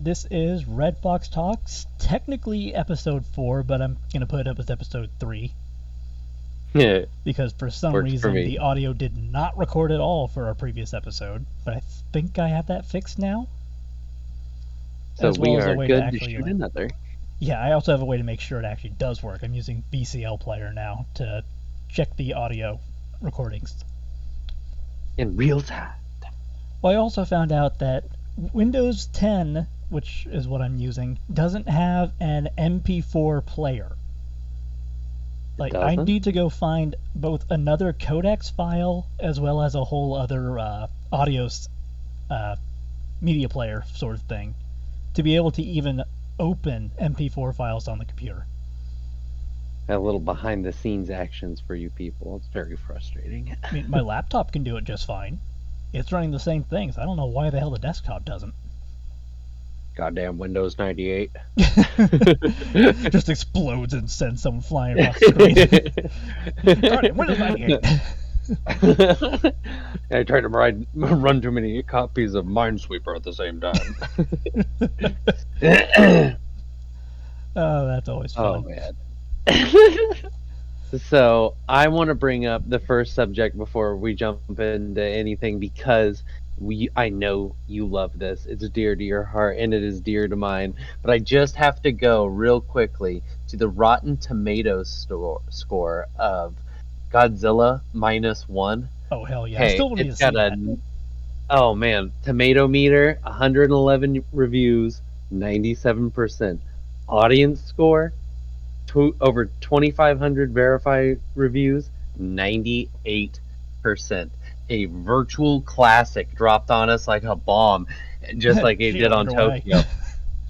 This is Red Fox Talks, technically episode 4, but I'm going to put it up as episode 3. Yeah, because for some works for reason me. the audio did not record at all for our previous episode, but I think I have that fixed now. So as we well as a are way good to to actually, shoot another. Yeah, I also have a way to make sure it actually does work. I'm using VCL Player now to check the audio recordings. In real time. Well, I also found out that Windows 10, which is what I'm using, doesn't have an MP4 player. Like, I need to go find both another codecs file as well as a whole other audio media player sort of thing to be able to even open MP4 files on the computer. A little behind the scenes actions for you people. It's very frustrating. I mean, my laptop can do it just fine. It's running the same things. I don't know why the hell the desktop doesn't. Goddamn Windows 98. Just explodes and sends someone flying across the screen. Darn Windows 98. I tried to run too many copies of Minesweeper at the same time. Oh, that's always fun. Oh, man. So, I want to bring up the first subject before we jump into anything because I know you love this. It's dear to your heart and it is dear to mine. But I just have to go real quickly to the Rotten Tomatoes score of Godzilla -1. Oh, hell yeah. Hey, I still want to see that. Oh, man. Tomato meter, 111 reviews, 97%. Audience score, over 2,500 verified reviews, 98%. A virtual classic dropped on us like a bomb, just like it did on Tokyo.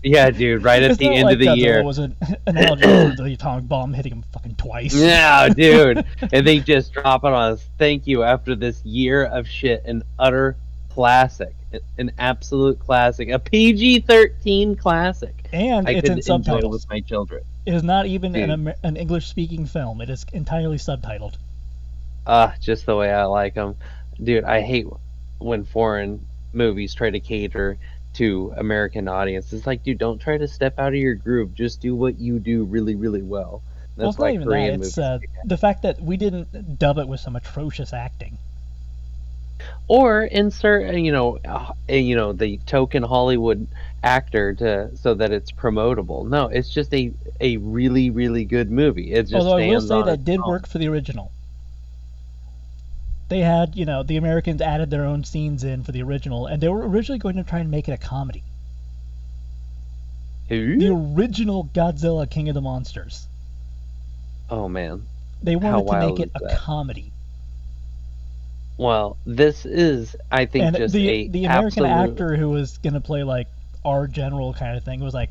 Yeah, dude, right at the end of the year. It was an analogy for the atomic bomb hitting him fucking twice. Yeah, dude. And they just drop it on us. Thank you. After this year of shit, an utter classic. An absolute classic. A PG-13 classic. And it's in subtitles. With my children. It is not even an English-speaking film. It is entirely subtitled. Just the way I like them. Dude, I hate when foreign movies try to cater to American audience. It's like, dude, don't try to step out of your groove. Just do what you do really, really well. That's well, it's not even that. It's the fact that we didn't dub it with some atrocious acting. Or insert, the token Hollywood actor so that it's promotable. No, it's just a really, really good movie. It just although I will say that did work for the original. They had, the Americans added their own scenes in for the original, and they were originally going to try and make it a comedy. Who? The original Godzilla King of the Monsters. Oh, man. They wanted to make it a comedy. Well, this is, I think, and just the American actor who was going to play, like, our general kind of thing was like,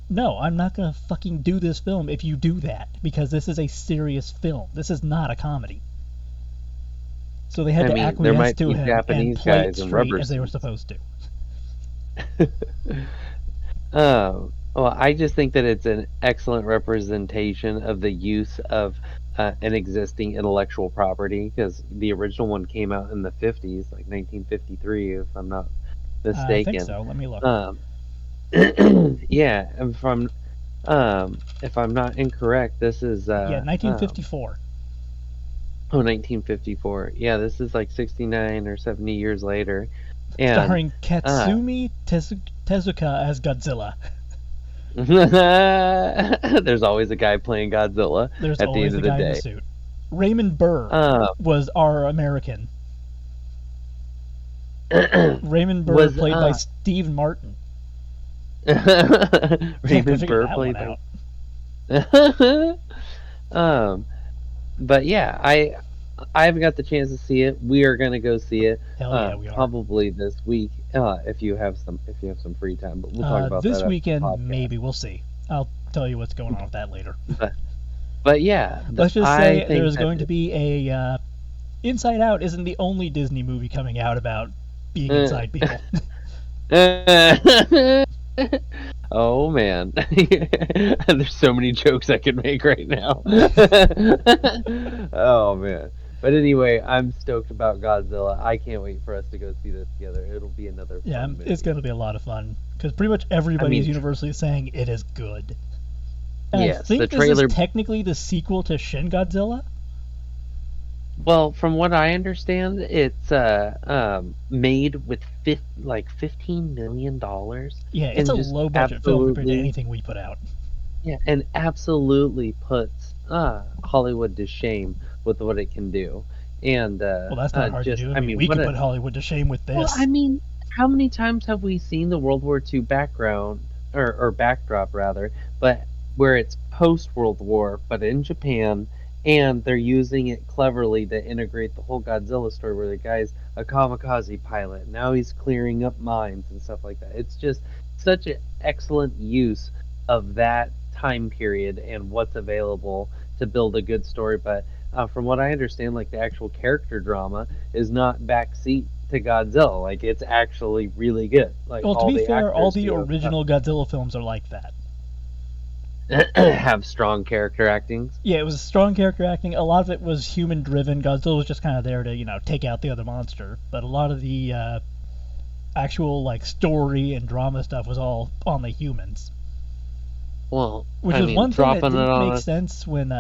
no, I'm not going to fucking do this film if you do that, because this is a serious film. This is not a comedy. So they had to acquiesce to him and play it straight as they were supposed to. Well, I just think that it's an excellent representation of the use of an existing intellectual property, because the original one came out in the 50s, like 1953, if I'm not mistaken. I think so. Let me look. Yeah, if I'm not incorrect, this is 1954. 1954. Yeah, this is like 69 or 70 years later. And, starring Katsumi Tezuka as Godzilla. There's always a guy playing Godzilla. There's at always the end a of guy the day. in a suit. Raymond Burr was our American. Raymond Burr played by Steve Martin. Raymond Burr played by. But yeah, I haven't got the chance to see it. We are gonna go see it. Hell yeah, we are. Probably this week, if you have some free time. But we'll talk about this that weekend. Maybe we'll see. I'll tell you what's going on with that later. But yeah, let's just say there's going to be a Inside Out isn't the only Disney movie coming out about being inside people. Oh man, there's so many jokes I could make right now. Oh man, But anyway, I'm stoked about Godzilla. I can't wait for us to go see this together. It'll be another Yeah, fun movie. it's going to be a lot of fun because pretty much I everybody is mean, universally saying it is good. And I yes, the think this is trailer. technically the sequel to Shin Godzilla. Well, from what I understand, it's made with like $15 million, Yeah, it's a and just low budget film compared to absolutely, anything we put out. yeah, and absolutely puts Hollywood to shame with what it can do. And Well, that's not hard to just, do. I I mean, mean, we what could a put Hollywood to shame with well, I this. mean, how many times have we seen the World War II background or backdrop rather, but where it's post World War, but in Japan, and they're using it cleverly to integrate the whole Godzilla story, where the guy's a kamikaze pilot, now he's clearing up mines and stuff like that. It's just such an excellent use of that time period and what's available to build a good story. But from what I understand, like the actual character drama is not backseat to Godzilla. Like it's actually really good. Like Well, to all be the fair, all actors the do original Godzilla films are like that. have strong character actings. Yeah, it was strong character acting. A lot of it was human driven. Godzilla was just kind of there to, take out the other monster. But a lot of the actual like story and drama stuff was all on the humans. Well, Which I was mean, one thing that dropping it didn't on make us. sense when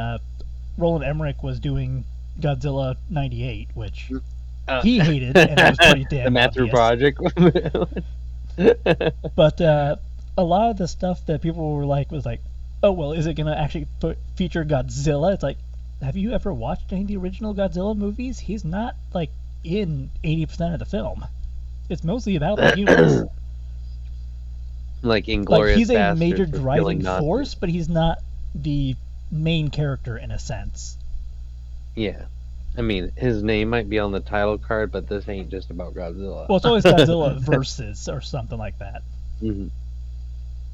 Roland Emmerich was doing Godzilla '98, which he hated, and it was pretty The damn Matthew obvious. Project. But a lot of the stuff that people were like was like, oh well, is it gonna actually feature Godzilla? It's like, have you ever watched any of the original Godzilla movies? He's not like in 80% of the film. It's mostly about the humans. Like Like Inglorious he's a major Bastards with killing driving Nazis. force, but he's not the main character in a sense. Yeah. I mean, his name might be on the title card, but this ain't just about Godzilla. Well, it's always Godzilla versus or something like that. Hmm.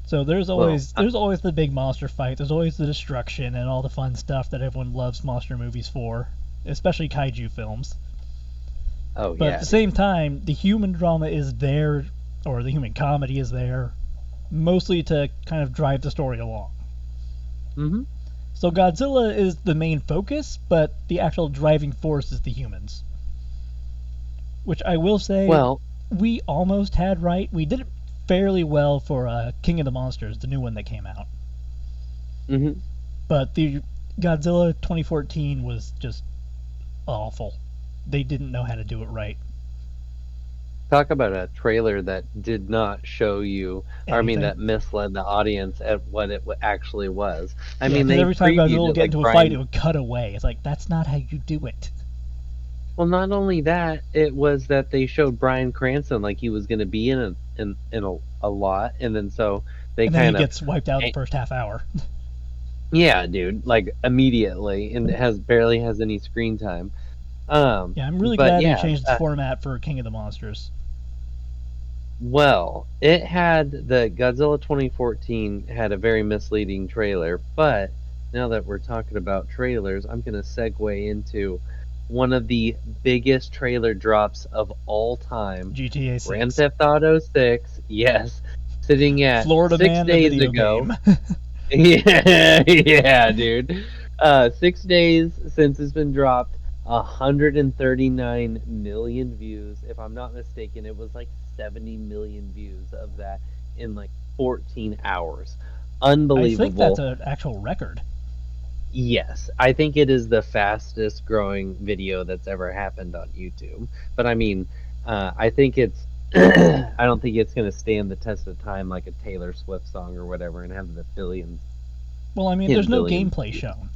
So there's Well, always the big monster fight. There's always the destruction and all the fun stuff that everyone loves monster movies for, especially kaiju films. oh But at yeah, the dude. same time, the human drama is there, or the human comedy is there, mostly to kind of drive the story along. Hmm. So Godzilla is the main focus, but the actual driving force is the humans. Which I will say, Well, we almost had right. We did it fairly well for King of the Monsters, the new one that came out. hmm. But the Godzilla 2014 was just awful. They didn't know how to do it right. Talk about a trailer that did not show you, or I mean, Anything. that misled the audience at what it actually was. I Yeah, mean, because they every time Godzilla previewed would it get like into a fight, it Brian. would cut away. It's like, that's not how you do it. Well, not only that, it was that they showed Brian Cranston like he was going to be in a lot, and then so they And then he kind of, gets wiped out in eh, the first half hour. yeah, dude, like immediately, and it has barely has any screen time. Yeah, I'm really But glad they yeah, changed the format for King of the Monsters. well, it had the Godzilla 2014 had a very misleading trailer, but now that we're talking about trailers, I'm going to segue into one of the biggest trailer drops of all time. GTA Grand 6. Theft Auto 6, yes, sitting at Florida six Man, the days video ago. game. Yeah, yeah, dude. 6 days since it's been dropped, 139 million views. If I'm not mistaken, it was like 70 million views of that in like 14 hours. I think that's Unbelievable. an actual record. Yes, I think it is the fastest growing video that's ever happened on YouTube. But I mean, I think it's, I don't think it's going to stand the test of time like a Taylor Swift song or whatever and have the billions Well, I mean, there's and no billions. gameplay shown.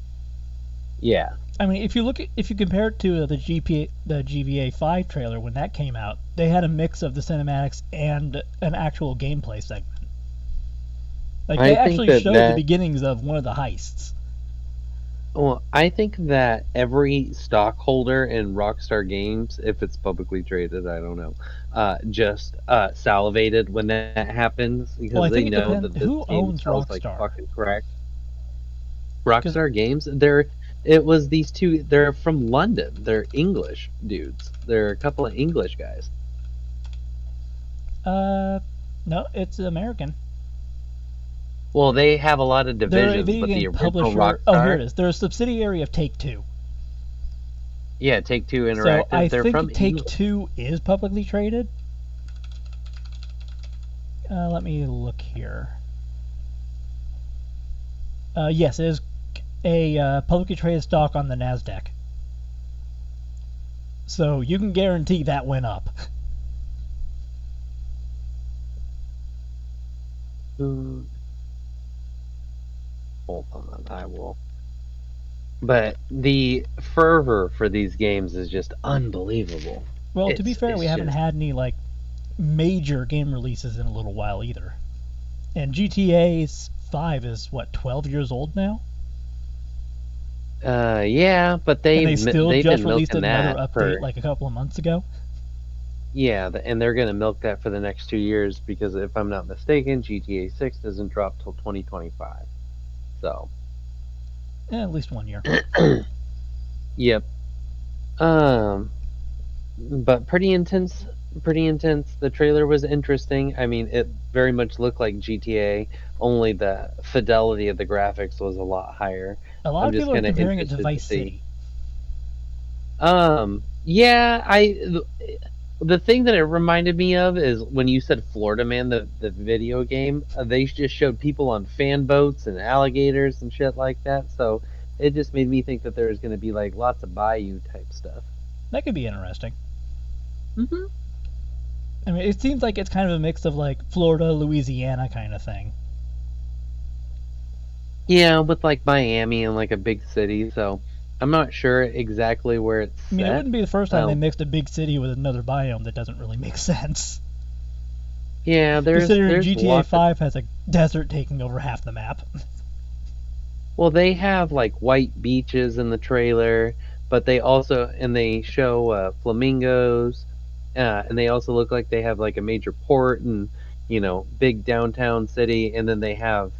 Yeah. I mean, if you compare it to the GVA 5 trailer when that came out, they had a mix of the cinematics and an actual gameplay segment. Like I they think actually that showed the that beginnings of one of the heists. well, I think that every stockholder in Rockstar Games, if it's publicly traded, I don't know, just salivated when that happens Well, because I they think it know depends that this who game owns sells like Rockstar. fucking crack. Because Rockstar Games, it was these two. They're from London. They're English dudes. They're a couple of English guys. uh, no, it's American. Well, they have a lot of They're a divisions, video but the game original publisher. Oh, here Rockstar, it is. They're a subsidiary of Take Two. Yeah, Take-Two So I Interactive. They're from think Take-Two is publicly traded. Let me look here. Yes, it is a publicly traded stock on the Nasdaq. So you can guarantee that went up. Hold on, I will. But the fervor for these games is just unbelievable. Well, to be fair, It's we haven't just had any like major game releases in a little while either. And GTA 5 is what 12 years old now, yeah, but and they still they've just been released milking another that update for like a couple of months ago. yeah, and they're gonna milk that for the next 2 years because if I'm not mistaken, GTA 6 doesn't drop till 2025. So, At least 1 year. yep. Um, but pretty intense. Pretty intense. The trailer was interesting. I mean, it very much looked like GTA, only the fidelity of the graphics was a lot higher. A lot I'm of just people are kind of comparing it to interested to Vice see. City. Yeah, the thing that it reminded me of is when you said Florida Man, the video game. They just showed people on fan boats and alligators and shit like that. So it just made me think that there's going to be like lots of bayou type stuff. That could be interesting. Hmm. I mean, it seems like it's kind of a mix of like Florida, Louisiana kind of thing. Yeah, with like Miami and like a big city. So I'm not sure exactly where it's I mean, it set. wouldn't be the first time they mixed a big city with another biome that doesn't really make sense. Yeah, Considering there's GTA lots of 5 has a desert taking over half the map. well, they have like white beaches in the trailer, but they show flamingos, and they also look like they have like a major port and big downtown city, and then they have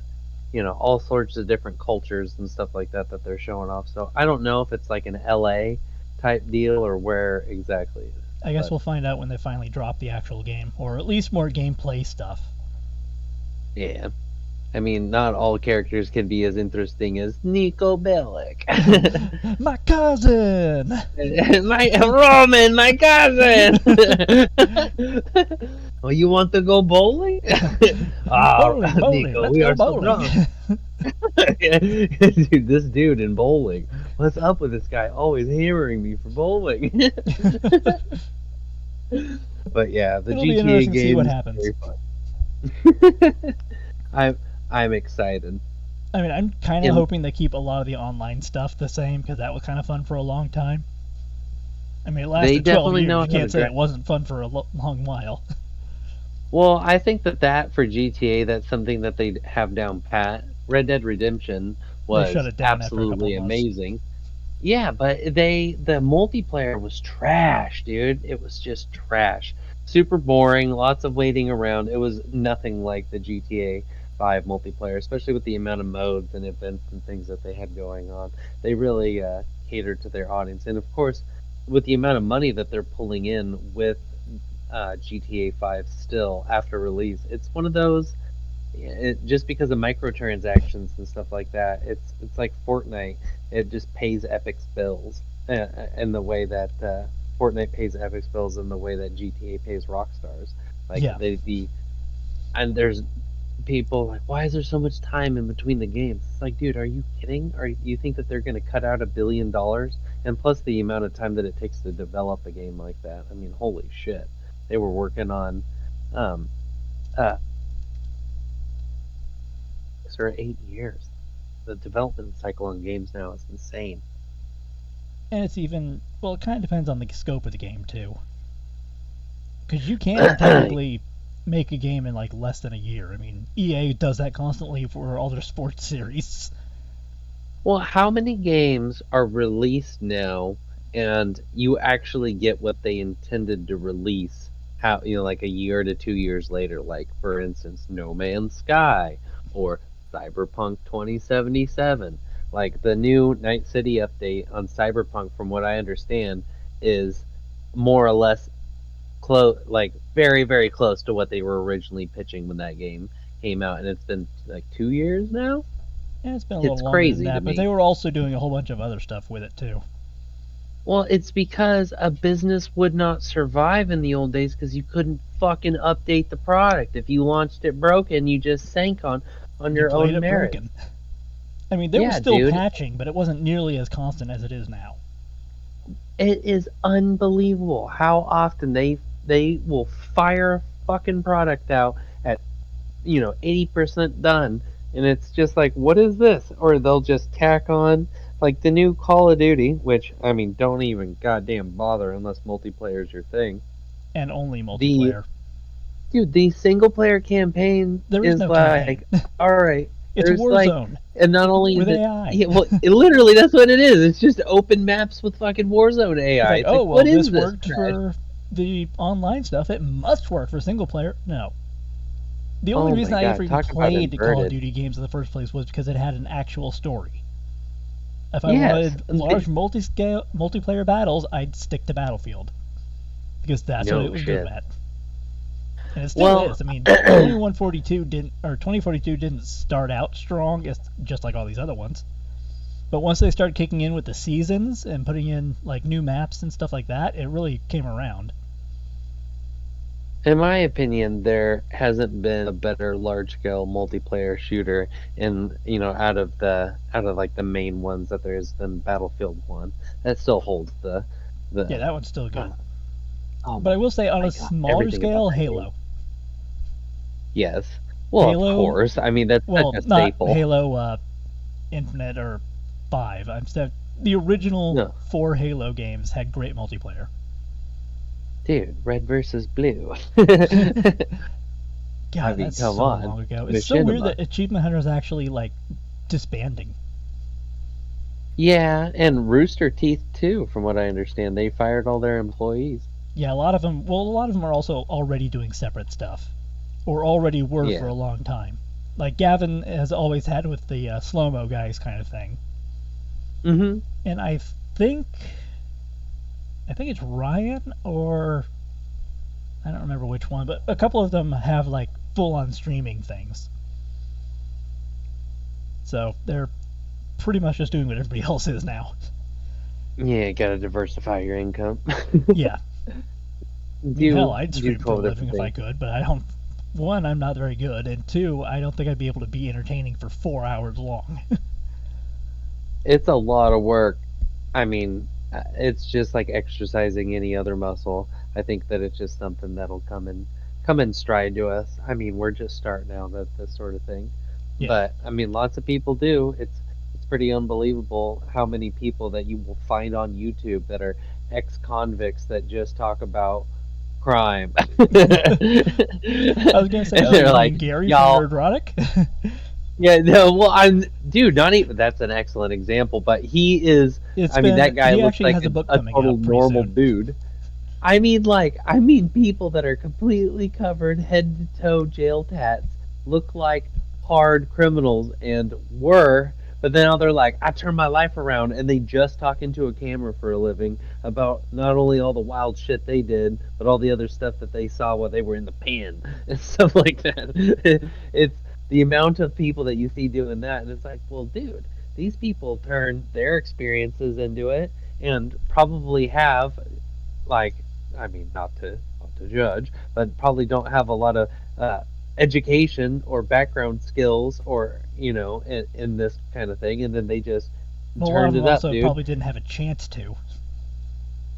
all sorts of different cultures and stuff like that that they're showing off. So I don't know if it's like an LA type deal or where exactly it is, I guess but we'll find out when they finally drop the actual game, or at least more gameplay stuff. yeah. I mean, not all characters can be as interesting as Nico Bellic. My cousin! My Roman, my cousin. Oh, you want to go bowling? Bowling, Nico, let's we go are so bowling! drunk. Dude, this dude in bowling. What's up with this guy always hammering me for bowling? But yeah, the It'll be GTA interesting to see what game is happens. very fun. I'm excited. I mean, I'm kind of And hoping they keep a lot of the online stuff the same, because that was kind of fun for a long time. I mean, it they lasted 12 definitely years. know You how to can't say dress. it wasn't fun for a long while. Well, I think that for GTA, that's something that they have down pat. Red Dead Redemption They shut was it down after a couple of absolutely months. amazing. Yeah, but the multiplayer was trash, dude. It was just trash. Super boring, lots of waiting around. It was nothing like the GTA 5 multiplayer, especially with the amount of modes and events and things that they had going on. They really catered to their audience. And of course, with the amount of money that they're pulling in with GTA 5 still after release, it's one of those just because of microtransactions and stuff like that, it's like Fortnite. It just pays Epic's bills, in the way that Fortnite pays Epic's bills, in the way that GTA pays Rockstar's. Like Yeah. and there's people like, why is there so much time in between the games? It's like, dude, are you kidding? Are you think that they're gonna cut out $1 billion? And plus the amount of time that it takes to develop a game like that. I mean, holy shit! They were working on um, uh, 6 or 8 years. The development cycle on games now is insane. And it's even, well, it kind of depends on the scope of the game, too. Because you can technically make a game in like less than a year. I mean, EA does that constantly for all their sports series. Well, how many games are released now and you actually get what they intended to release how like a year to 2 years later, like for instance No Man's Sky or Cyberpunk 2077. Like the new Night City update on Cyberpunk, from what I understand, is more or less close, like very very close to what they were originally pitching when that game came out, and it's been like 2 years now. And it's been a little It's longer than crazy to that, but they me. were also doing a whole bunch of other stuff with it, too. Well, it's because a business would not survive in the old days because you couldn't fucking update the product. If you launched it broken, you just sank on You your played own it merits. broken. I mean, there was Yeah, still dude, patching, but it wasn't nearly as constant as it is now. it is unbelievable how often they will fire a fucking product out at 80% done, and it's just like, what is this? Or they'll just tack on like the new Call of Duty, which I mean, don't even goddamn bother unless multiplayer is your thing. And only The multiplayer. Dude, the single player campaign There is is no like, campaign. all right, It's there's like, Warzone and not only is with it, AI. yeah, well, literally that's what it is. It's just open maps with fucking Warzone It's AI. like, It's oh, like, well, what is this this worked trash? for the online stuff. It must work for single player. No. The only Oh reason my I god, ever even talk about played the Call of inverted. Duty games in the first place was because it had an actual story. If I Yes, wanted large multi-scale multiplayer battles, I'd stick to Battlefield because that's what it no was good shit. at, and it still Well, is. I mean, 2142 didn't or 2042 didn't start out strong, it's just like all these other ones. But once they started kicking in with the seasons and putting in like new maps and stuff like that, it really came around. in my opinion, there hasn't been a better large scale multiplayer shooter in out of like the main ones that there is than Battlefield 1. That still holds Yeah, the that one's still uh, good. oh But I will say, on my a god, smaller everything about scale, that game. Halo. Yes. Well, of Halo, course. I mean, that's such well, a not staple. Halo Infinite or 5. I'm said the original No, 4 Halo games had great multiplayer. dude, red versus blue. I God, mean, that's come so on. long ago. It's so weird Machinima. that Achievement Hunter is actually like disbanding. Yeah, and Rooster Teeth too, from what I understand. They fired all their employees. Yeah, a lot of them. Well, a lot of them are also already doing separate stuff, or already were for Yeah. a long time. Like Gavin has always had with the slow mo guys kind of thing. Mm-hmm. And think I think it's Ryan or I don't remember which one, but a couple of them have like full on streaming things. So they're pretty much just doing what everybody else is now. Yeah, gotta diversify your income. Yeah. I mean, hell, do I'd do stream for a 12 living different if I things. could, but I don't. One, I'm not very good, and two, I don't think I'd be able to be entertaining for 4 hours long. It's a lot of work. I mean, it's just like exercising any other muscle. I think that it's just something that'll come in stride to us. I mean, we're just starting out at this sort of thing, Yeah. but I mean, lots of people do. It's pretty unbelievable how many people that you will find on YouTube that are ex-convicts that just talk about crime. I was gonna say, And oh, they're you mean like, Gary from y'all, Nerdrotic? yeah, no, well, I'm, dude, not even, that's an excellent example, but he is, It's I mean, that been. guy He looks actually like has a book a coming total out pretty normal soon. dude. I mean, people that are completely covered head to toe jail tats look like hard criminals and were, but then now they're like, I turned my life around, and they just talk into a camera for a living about not only all the wild shit they did, but all the other stuff that they saw while they were in the pen and stuff like that. It's the amount of people that you see doing that, and it's like, well, dude, these people turn their experiences into it and probably have like, I mean, not to judge, but probably don't have a lot of uh, education or background skills or in this kind of thing, and then they just Well, a lot of turned them it up, also dude. probably didn't have a chance to.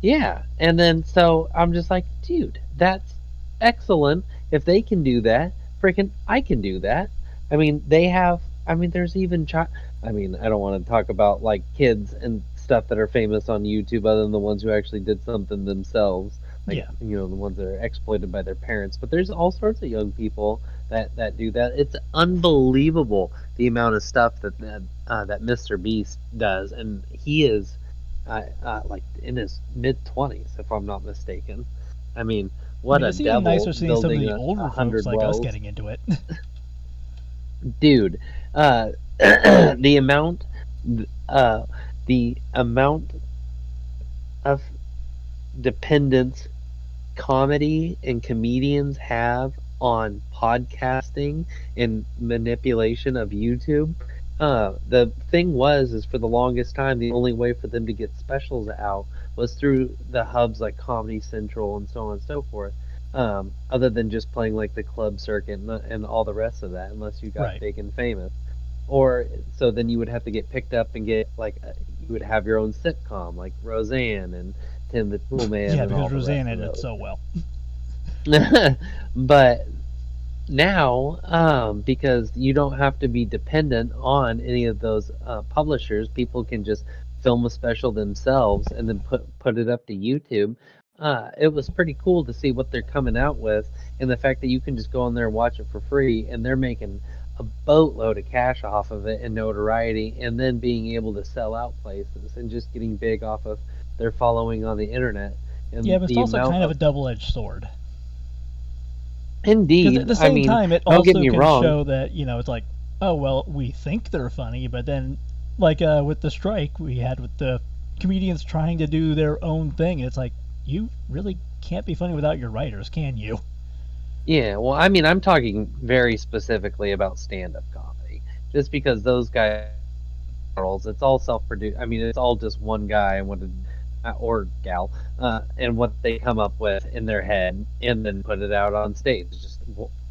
Yeah, and then so I'm just like, dude, that's excellent. If they can do that, freaking, I can do that. I mean, they have. I mean, there's even I mean, I don't want to talk about like kids and stuff that are famous on YouTube, other than the ones who actually did something themselves, like Yeah. the ones that are exploited by their parents. But there's all sorts of young people that do that. It's unbelievable the amount of stuff that Mr. Beast does, and he is like in his mid 20s, if I'm not mistaken. I mean, I what mean, a it's even devil nicer seeing some of building the a older folks hundred like us wells, getting into it. dude. The amount, uh, the amount of dependence comedy and comedians have on podcasting and manipulation of YouTube. The thing is for the longest time, the only way for them to get specials out was through the hubs like Comedy Central and so on and so forth. Other than just playing like the club circuit and all the rest of that, unless you got Right. big and famous. Or so then you would have to get picked up and get like you would have your own sitcom like Roseanne and Tim the Toolman Yeah, and because all the Roseanne rest of ended those. so well. But now, because you don't have to be dependent on any of those publishers, people can just film a special themselves and then put it up to YouTube. It was pretty cool to see what they're coming out with, and the fact that you can just go on there and watch it for free, and they're making a boatload of cash off of it and notoriety, and then being able to sell out places and just getting big off of their following on the internet Yeah, and but it's the also amount kind of a of. double-edged sword. Because at Indeed, the I same mean, time, it don't get also me can wrong. show that, it's like, oh, well, we think they're funny, but then, like with the strike we had with the comedians trying to do their own thing, it's like, you really can't be funny without your writers, can you? Yeah, well, I mean, I'm talking very specifically about stand-up comedy, just because those guys, it's all self-produced. I mean, it's all just one guy and or gal, and what they come up with in their head, and then put it out on stage. It's just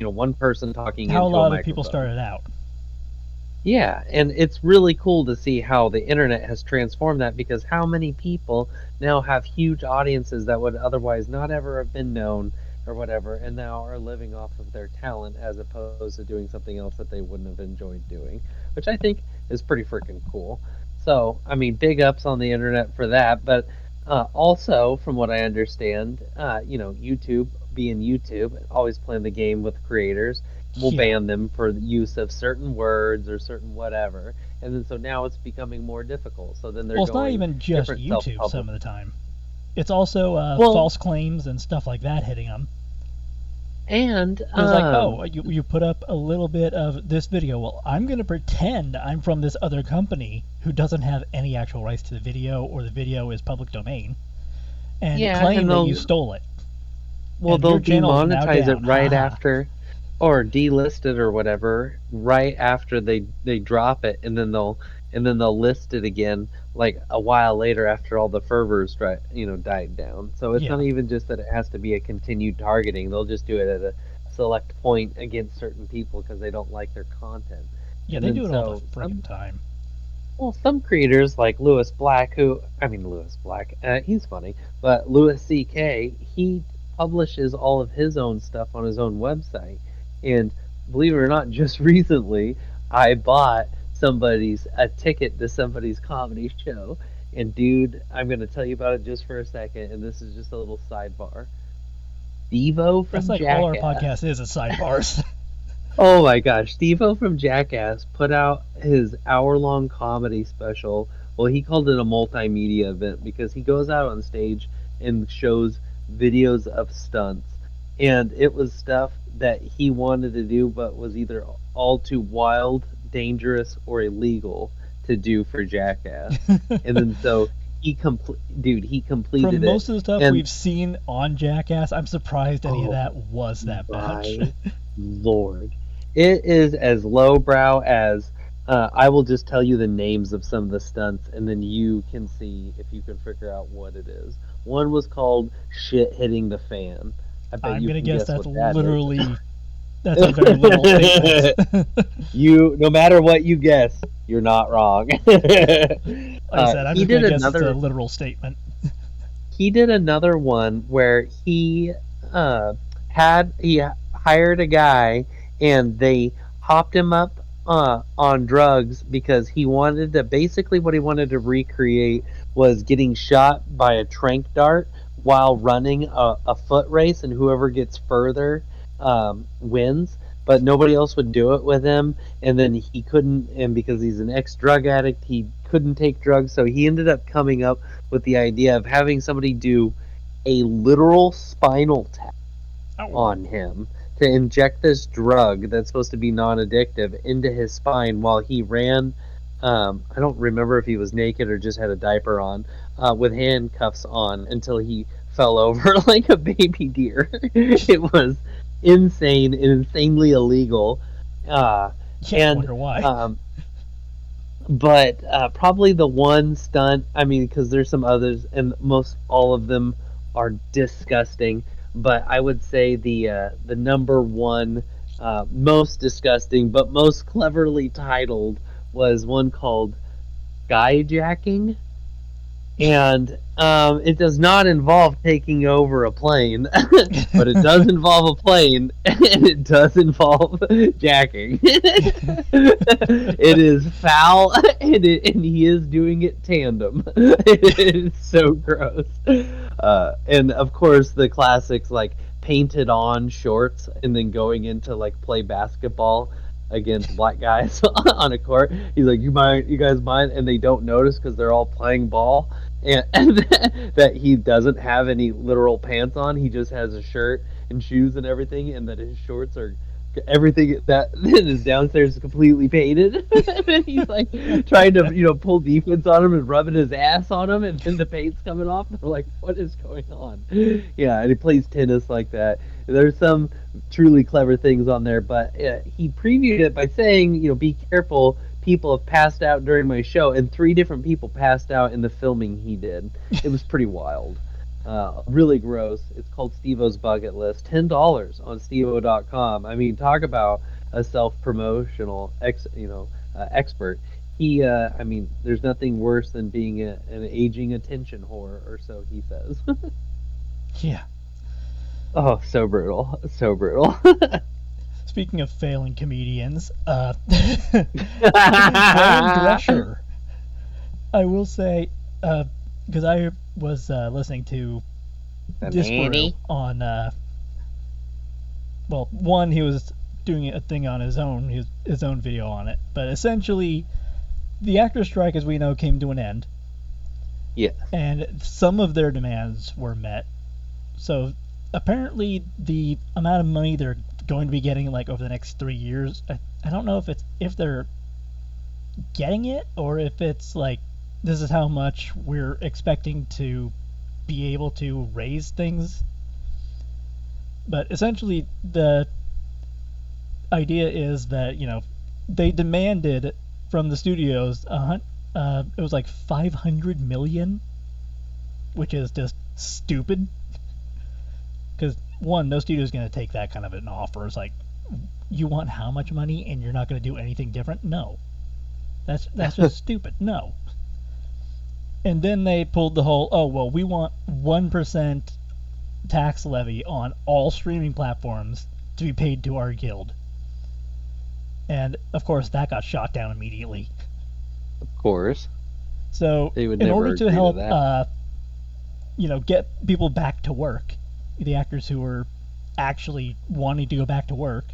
one person talking How a into a lot of people microphone. started out. Yeah, and it's really cool to see how the internet has transformed that because how many people now have huge audiences that would otherwise not ever have been known or whatever, and now are living off of their talent as opposed to doing something else that they wouldn't have enjoyed doing, which I think is pretty freaking cool. So, I mean, big ups on the internet for that, but also, from what I understand, YouTube being YouTube, always playing the game with creators will Yeah. ban them for the use of certain words or certain whatever. And then so now it's becoming more difficult. So then they're Well, it's not going even just different YouTube some self-publish. of the time. It's also Well, false claims and stuff like that hitting them. and Because, like, oh, you put up a little bit of this video. Well, I'm going to pretend I'm from this other company who doesn't have any actual rights to the video, or the video is public domain, and yeah, claim and that you they'll stole it. well And your they'll channel is now demonetize it down. right Haha. after or delist it or whatever right after they drop it and then they'll list it again like a while later after all the fervors died down. So it's not Yeah. even just that it has to be a continued targeting. They'll just do it at a select point against certain people because they don't like their content. Yeah, And they then do it all the so friggin' time. some creators like Lewis Black, Lewis Black, he's funny, but Louis C.K., he publishes all of his own stuff on his own website. And believe it or not, just recently, I bought a ticket to somebody's comedy show. And dude, I'm going to tell you about it just for a second, and this is just a little sidebar. Devo That's from like all our Jackass. podcast is sidebars. Oh my gosh, Steve-O from Jackass put out his hour-long comedy special. Well, he called it a multimedia event because he goes out on stage and shows videos of stunts. And it was stuff that he wanted to do but was either all too wild, dangerous, or illegal to do for Jackass. And then so he From completed it. most of the stuff And we've seen on Jackass, I'm surprised any of oh that was that much. my Lord. It is as lowbrow as I will just tell you the names of some of the stunts, and then you can see if you can figure out what it is. One was called "Shit Hitting the Fan." I bet I'm you gonna can guess guess that's what that is. literally that's a very literal statement. No matter what you guess, you're not wrong. Like I said, I'm He just did gonna guess it's a another. literal statement. He did another one where uh he hired a guy and they hopped him up on drugs because he wanted to basically what he wanted to recreate was getting shot by a trank dart while running a foot race, and whoever gets further wins, but nobody else would do it with him. And then he couldn't, and because he's an ex drug addict, he couldn't take drugs, so he ended up coming up with the idea of having somebody do a literal spinal tap Oh, on him to inject this drug that's supposed to be non-addictive into his spine while he ran. I don't remember if he was naked or just had a diaper on, with handcuffs on until he fell over like a baby deer. It was insane and insanely illegal. Uh, yeah. I and wonder why. um, But probably the one stunt, I mean, because there's some others, and most all of them are disgusting. But I would say the number one most disgusting, but most cleverly titled was one called Skyjacking, and it does not involve taking over a plane, but it does involve a plane, and it does involve jacking. It is foul, and he is doing it tandem. It's so gross. And of course, the classics like painted on shorts and then going into like play basketball against black guys on a court. He's like, you guys mind? And they don't notice because they're all playing ball, and that he doesn't have any literal pants on. He just has a shirt and shoes and everything, and that his shorts are everything that is downstairs is completely painted. And he's like trying to pull defense on him and rubbing his ass on him, and then the paint's coming off. They're like, what is going on? Yeah, and he plays tennis like that. There's some truly clever things on there, but he previewed it by saying, be careful. People have passed out during my show, and 3 different people passed out in the filming he did. It was pretty wild. Really gross. It's called Steve-O's Bucket List. $10 on Steve-O.com. I mean, talk about a self-promotional expert. He, I mean, there's nothing worse than being an aging attention whore, or so he says. Yeah. Oh, so brutal. So brutal. Speaking of failing comedians, Fran Drescher, I will say, because I was listening to Disparu on, well, one, he was doing a thing on his own video on it, but essentially, the actor strike, as we know, came to an end. Yes. And some of their demands were met. So apparently, the amount of money they're going to be getting like over the next 3 years, I don't know if they're getting it or if it's like this is how much we're expecting to be able to raise things. But essentially the idea is that they demanded from the studios it was like 500 million, which is just stupid. Because one, no studio is going to take that kind of an offer. It's like, you want how much money and you're not going to do anything different? No, that's just stupid. No. And then they pulled the whole, oh well, we want 1% tax levy on all streaming platforms to be paid to our guild. And of course, that got shot down immediately. Of course. So in order to help, get people back to work, the actors who were actually wanting to go back to work,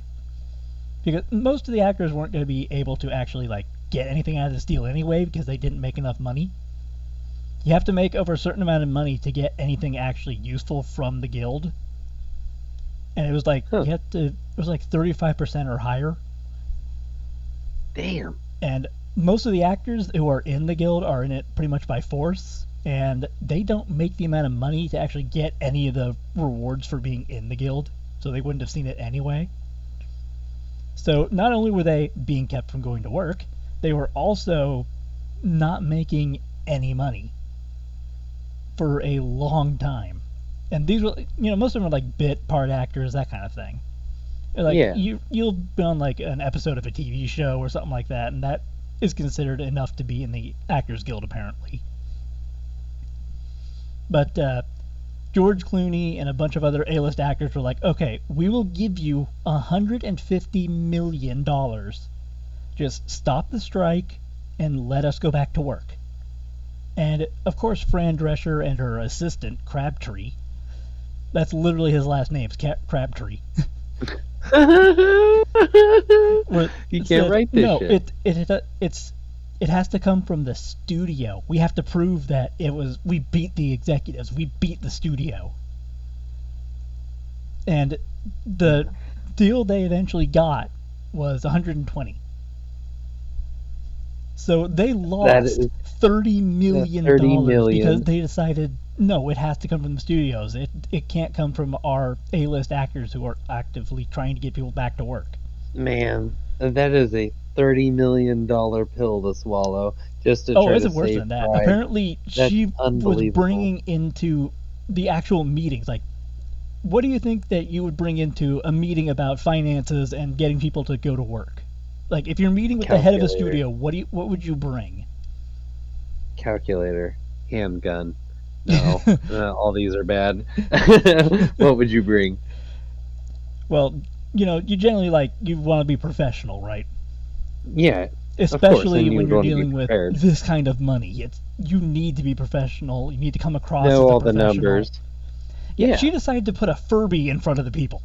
because most of the actors weren't going to be able to actually like get anything out of this deal anyway because they didn't make enough money. You have to make over a certain amount of money to get anything actually useful from the guild, and it was like it was like 35% or higher. Damn. And most of the actors who are in the guild are in it pretty much by force, and they don't make the amount of money to actually get any of the rewards for being in the guild, so they wouldn't have seen it anyway. So not only were they being kept from going to work, they were also not making any money for a long time. And these were, most of them are like bit part actors, that kind of thing. Like you'll be on like an episode of a TV show or something like that, and that is considered enough to be in the Actors Guild apparently. But George Clooney and a bunch of other A-list actors were like, okay, we will give you $150 million. Just stop the strike and let us go back to work. And of course, Fran Drescher and her assistant, Crabtree, that's literally his last name, Crabtree. You can't write this shit. It has to come from the studio. We have to prove that we beat the executives, we beat the studio. And the deal they eventually got was 120. So they lost $30 million because they decided, no, it has to come from the studios. It can't come from our A-list actors who are actively trying to get people back to work. Man, that is a $30 million pill to swallow just to try it's to worse save than that. Pride. Apparently, That's she was unbelievable. bringing into the actual meetings. Like, what do you think that you would bring into a meeting about finances and getting people to go to work? Like, if you're meeting with the head of a studio, what would you bring? Calculator, handgun. No, all these are bad. What would you bring? Well, you generally you want to be professional, right? Yeah, of course, Especially and you when would you're want to be dealing with prepared. this kind of money. You need to be professional. You need to come across as Know a all the professional. numbers. Yeah, she decided to put a Furby in front of the people.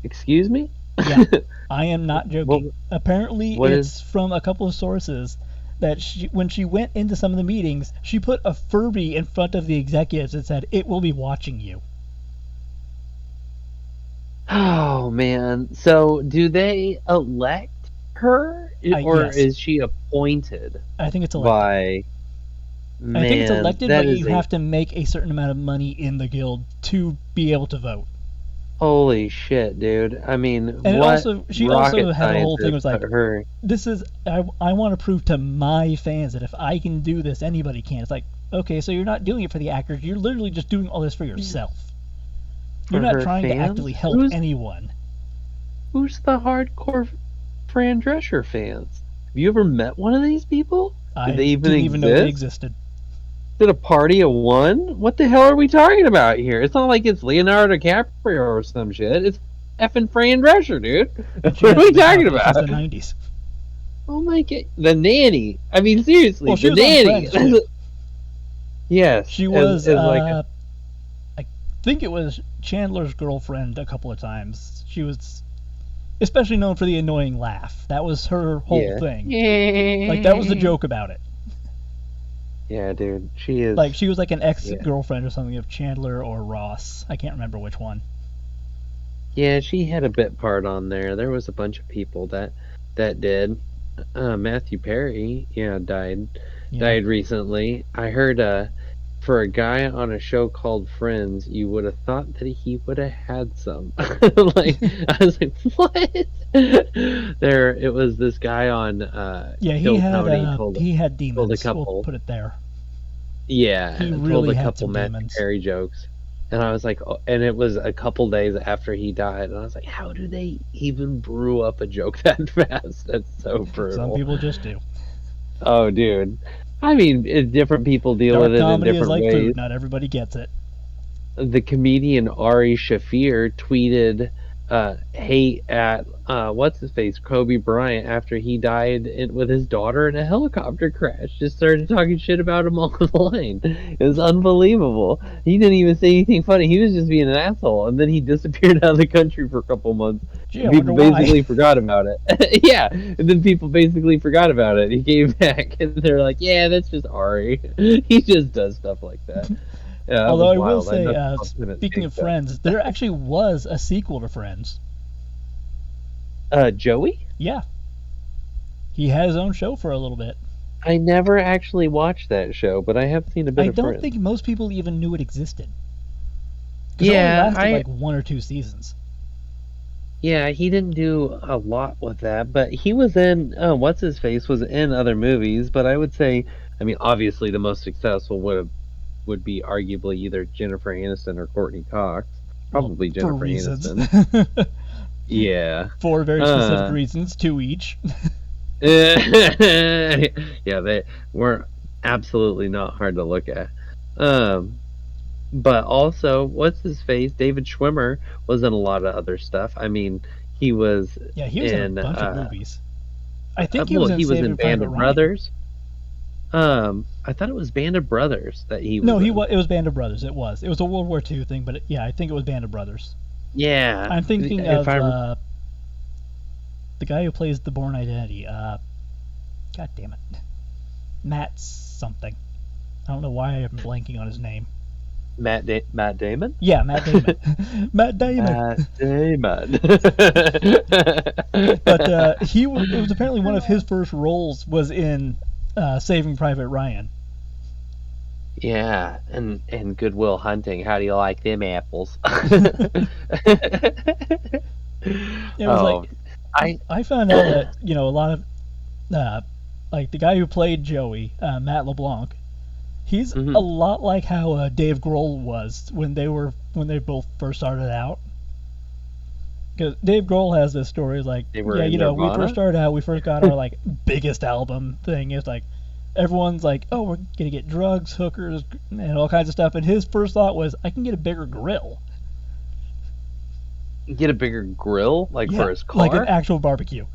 Excuse me? Yeah, I am not joking. What Apparently, it's from a couple of sources that when she went into some of the meetings, she put a Furby in front of the executives and said, "It will be watching you." Oh man. So do they elect her or Yes. is she appointed I think it's elected. by I think it's man, elected, that but is you have to make a certain amount of money in the guild to be able to vote. holy shit, dude. I mean, And what she rocket also had a whole thing scientist was like, put her? this is I want to prove to my fans that if I can do this, anybody can. It's like, okay, so you're not doing it for the actors. You're literally just doing all this for yourself. For You're not her trying to fans? actively help anyone. Who's the hardcore Fran Drescher fans? Have you ever met one of these people? I Did they even didn't exist? even know they existed. Did a party of one? What the hell are we talking about here? It's not like it's Leonardo DiCaprio or some shit. It's effing Fran Drescher, dude. What are we talking about? Since the 90s. Oh my god, the nanny. I mean, seriously, well, she the was nanny. On Friends, too. Yes, she was. like I think it was Chandler's girlfriend a couple of times. She was especially known for the annoying laugh. That was her whole thing. Like that was the joke about it. Yeah, dude, she is. Like she was like an ex-girlfriend or something of Chandler or Ross. I can't remember which one. Yeah, she had a bit part on there. There was a bunch of people that did. Matthew Perry, died recently. I heard for a guy on a show called Friends, you would have thought that he would have had some. Like I was like, what? It was this guy on he had demons. told a couple. We'll put it there. Yeah, he told really a had couple some Matthew demons. Perry jokes. And I was like, and it was a couple days after he died, and I was like, how do they even brew up a joke that fast? That's so brutal. Some people just do. Oh, dude. I mean, different people deal with it in different ways. Dark comedy is like food. Not everybody gets it. The comedian Ari Shaffir tweeted hate at what's his face, Kobe Bryant, after he died with his daughter in a helicopter crash. Just started talking shit about him online. It was unbelievable. He didn't even say anything funny. He was just being an asshole, and then he disappeared out of the country for a couple months. Gee, people basically forgot about it. Yeah, and then people basically forgot about it. He came back, and they're like, "Yeah, that's just Ari. He just does stuff like that." Yeah, although I will say, speaking of Friends, there actually was a sequel to Friends. Joey? Yeah. He had his own show for a little bit. I never actually watched that show, but I have seen a bit of Friends. I don't think most people even knew it existed. Yeah, it only lasted like 1 or 2 seasons. Yeah, he didn't do a lot with that, but he was in, what's his face was in other movies, but I would say, I mean, obviously the most successful would be arguably either Jennifer Aniston or Courtney Cox. Probably Jennifer Aniston. Yeah. For very specific reasons, 2 each. Yeah, they were absolutely not hard to look at. But also, what's his face? David Schwimmer was in a lot of other stuff. I mean, he was. Yeah, he was in a bunch of movies. I think he was in Band of Brothers. I thought it was Band of Brothers that he was. No, it was Band of Brothers. It was a World War II thing, but I think it was Band of Brothers. Yeah, I'm thinking of the guy who plays the Bourne Identity. God damn it, Matt something. I don't know why I'm blanking on his name. Matt Damon? Yeah, Matt Damon. Matt Damon. Matt Damon. But it was apparently one of his first roles was in Saving Private Ryan. Yeah, and Good Will Hunting. How do you like them apples? It was like I found out that a lot of like the guy who played Joey, Matt LeBlanc, he's a lot like how Dave Grohl was when they both first started out. Because Dave Grohl has this story like, They were yeah, in we Nirvana? first started out, we first got our like biggest album thing. It's like everyone's like, oh, we're gonna get drugs, hookers, and all kinds of stuff. And his first thought was, I can get a bigger grill. Get a bigger grill, like Yeah, for his car, like an actual barbecue.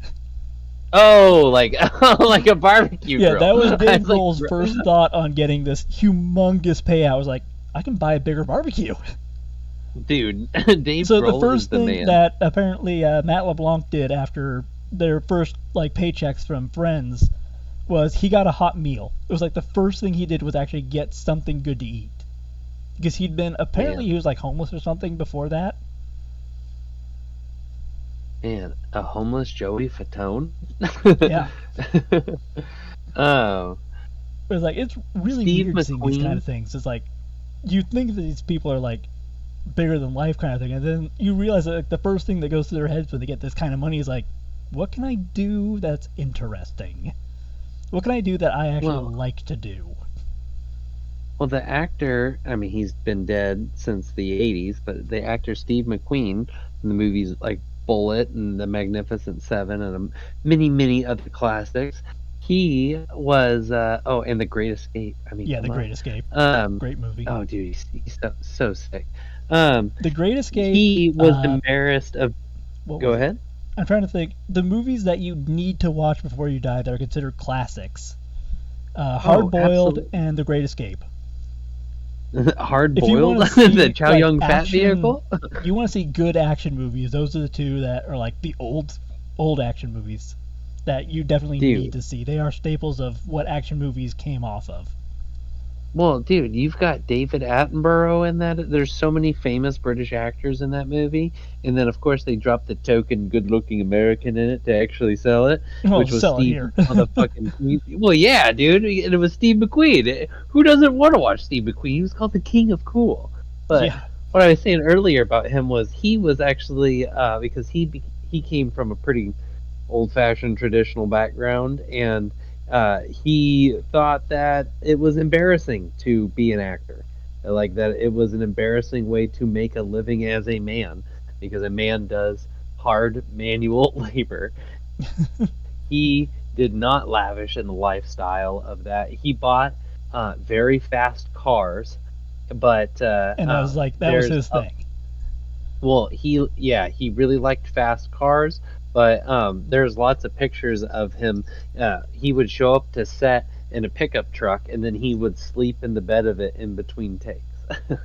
Oh, like like a barbecue Yeah, grill. that was Dave like, Grohl's first thought on getting this humongous payout. I was like, I can buy a bigger barbecue. Dude, Dave So Grohl the first is the thing man. that apparently Matt LeBlanc did after their first like paychecks from Friends was he got a hot meal. It was like the first thing he did was actually get something good to eat, because he was like homeless or something before that. Man, a homeless Joey Fatone? Yeah. Oh. It was like, it's really Steve weird seeing these kind McQueen? of things. It's like you think that these people are like bigger than life kind of thing, and then you realize that like, the first thing that goes through their heads when they get this kind of money is like, what can I do that's interesting? What can I do that I actually like to do? Well, the actor, I mean, he's been dead since the 80s, but the actor Steve McQueen in the movies like Bullet and The Magnificent Seven and many other classics, he was, and The Great Escape. I mean, Yeah, The come Great on. Escape. Great movie. Oh, dude, he's so sick. The Great Escape. He was embarrassed of. Go ahead. I'm trying to think. The movies that you need to watch before you die that are considered classics: Hard Boiled and The Great Escape. Hard Boiled, the Chow like, Yun Fat vehicle. You want to see good action movies? Those are the two that are like the old action movies that you definitely need to see. They are staples of what action movies came off of. Well, dude, you've got David Attenborough in that. There's so many famous British actors in that movie, and then of course they dropped the token good-looking American in it to actually sell it, which was Steve motherfucking McQueen. Well, yeah, dude, and it was Steve McQueen. Who doesn't want to watch Steve McQueen? He was called the King of Cool. But what I was saying earlier about him was he was actually because he came from a pretty old-fashioned traditional background, and he thought that it was embarrassing to be an actor, like that it was an embarrassing way to make a living as a man, because a man does hard manual labor. He did not lavish in the lifestyle of that. He bought very fast cars, but and I was like, that was his thing. Well, he really liked fast cars, but there's lots of pictures of him. He would show up to set in a pickup truck, and then he would sleep in the bed of it in between takes.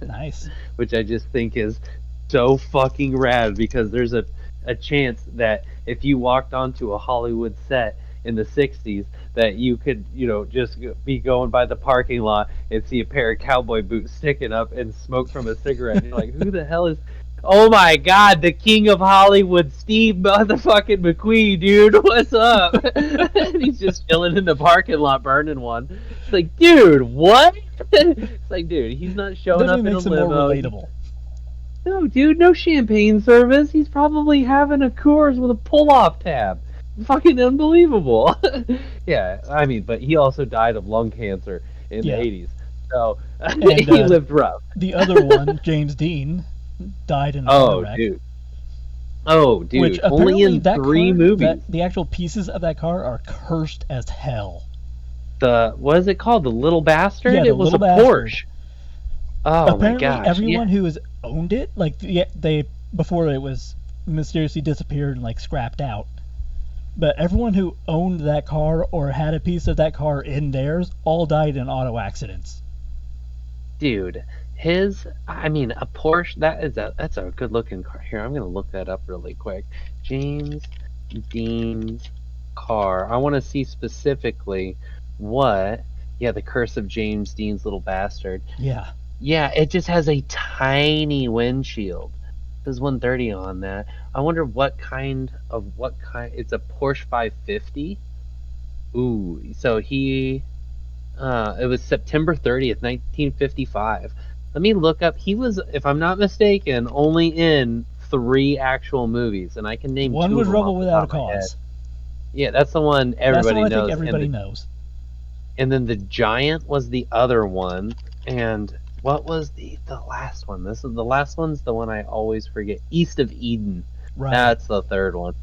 Nice. Which I just think is so fucking rad, because there's a chance that if you walked onto a Hollywood set in the 60s, that you could, just be going by the parking lot and see a pair of cowboy boots sticking up and smoke from a cigarette. And you're like, who the hell is... Oh my god, the king of Hollywood, Steve motherfucking McQueen, dude, what's up? And he's just chilling in the parking lot burning one. It's like, dude, what? It's like, dude, he's not showing up in a limo. More relatable. No, dude, no champagne service. He's probably having a Coors with a pull-off tab. Fucking unbelievable. Yeah, I mean, but he also died of lung cancer in the 80s. So, he lived rough. The other one, James Dean, died in a car wreck. Oh, dude. Which only in 3 movies. The actual pieces of that car are cursed as hell. What is it called? The Little Bastard? Yeah, it was a Porsche. Oh, apparently, my gosh. Everyone who has owned it, like, they before it was mysteriously disappeared and, like, scrapped out. But everyone who owned that car or had a piece of that car in theirs all died in auto accidents. Dude, a Porsche, that's a good looking car. Here, I'm gonna look that up really quick. James Dean's car. I want to see specifically the Curse of James Dean's Little Bastard. Yeah, it just has a tiny windshield. There's 130 on that. I wonder what kind. It's a Porsche 550. Ooh, so it was September 30th, 1955. Let me look up. He was, if I'm not mistaken, only in 3 actual movies, and I can name One 2 of was them Rebel off the Without top a of my head. Cause. Yeah, that's the one That's the everybody one I think knows. everybody knows. And then the Giant was the other one. And what was the last one? This is the last one's the one I always forget. East of Eden. Right. That's the third one.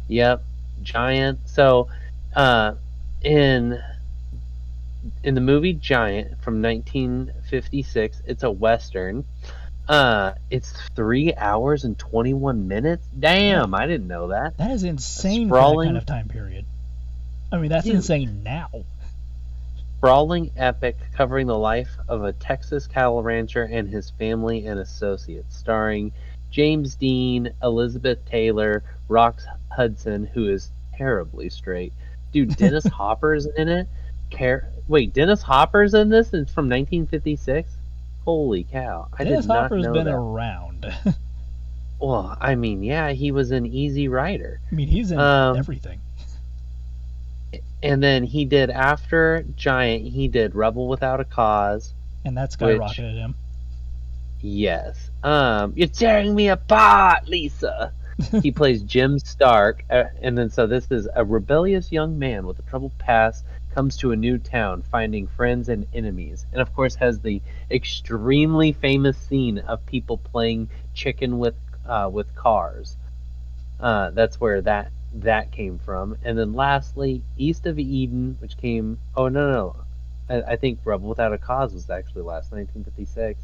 Yep, Giant. So, in the movie Giant from 1956, it's a western. It's 3 hours and 21 minutes. Damn, Yeah. I didn't know that. That is insane Sprawling, for that kind of time period. I mean, that's dude, insane now. sprawling epic covering the life of a Texas cattle rancher and his family and associates, starring James Dean, Elizabeth Taylor, Rock Hudson, who is terribly straight. Dude, Dennis Hopper's in it. Wait, Dennis Hopper's in this? It's from 1956? Holy cow. I Dennis did not Hopper's know been that. around. Well, I mean, yeah, he was in Easy Rider. I mean, he's in everything. And then he did, after Giant, he did Rebel Without a Cause. And that skyrocketed him. Yes. You're tearing me apart, Lisa. He plays Jim Stark. And then, so this is a rebellious young man with a troubled past comes to a new town, finding friends and enemies. And of course has the extremely famous scene of people playing chicken with cars. That's where that came from. And then lastly, East of Eden, which came. Oh no. I think Rebel Without a Cause was actually last, 1956.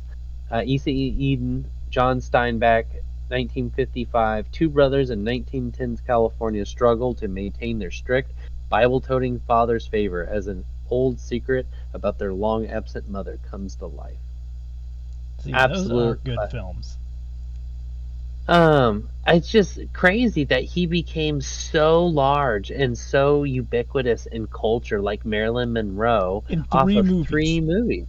East of Eden, John Steinbeck, 1955. Two brothers in 1910's California struggle to maintain their strict Bible-toting father's favor as an old secret about their long-absent mother comes to life. See, those are good films. It's just crazy that he became so large and so ubiquitous in culture, like Marilyn Monroe, in off of movies. 3 movies.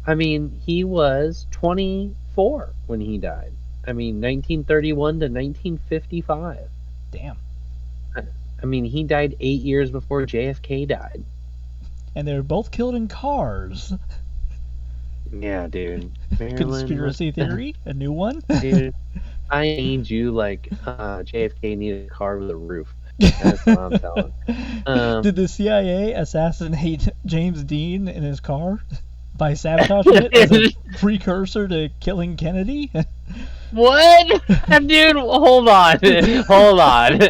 I mean, he was 24 when he died. I mean, 1931 to 1955. Damn. I mean, he died 8 years before JFK died. And they were both killed in cars. Yeah, dude. Conspiracy theory? A new one? Dude, I need you like JFK needed a car with a roof. That's what I'm telling. Did the CIA assassinate James Dean in his car by sabotaging it as a precursor to killing Kennedy? What? Dude, hold on. Hold on.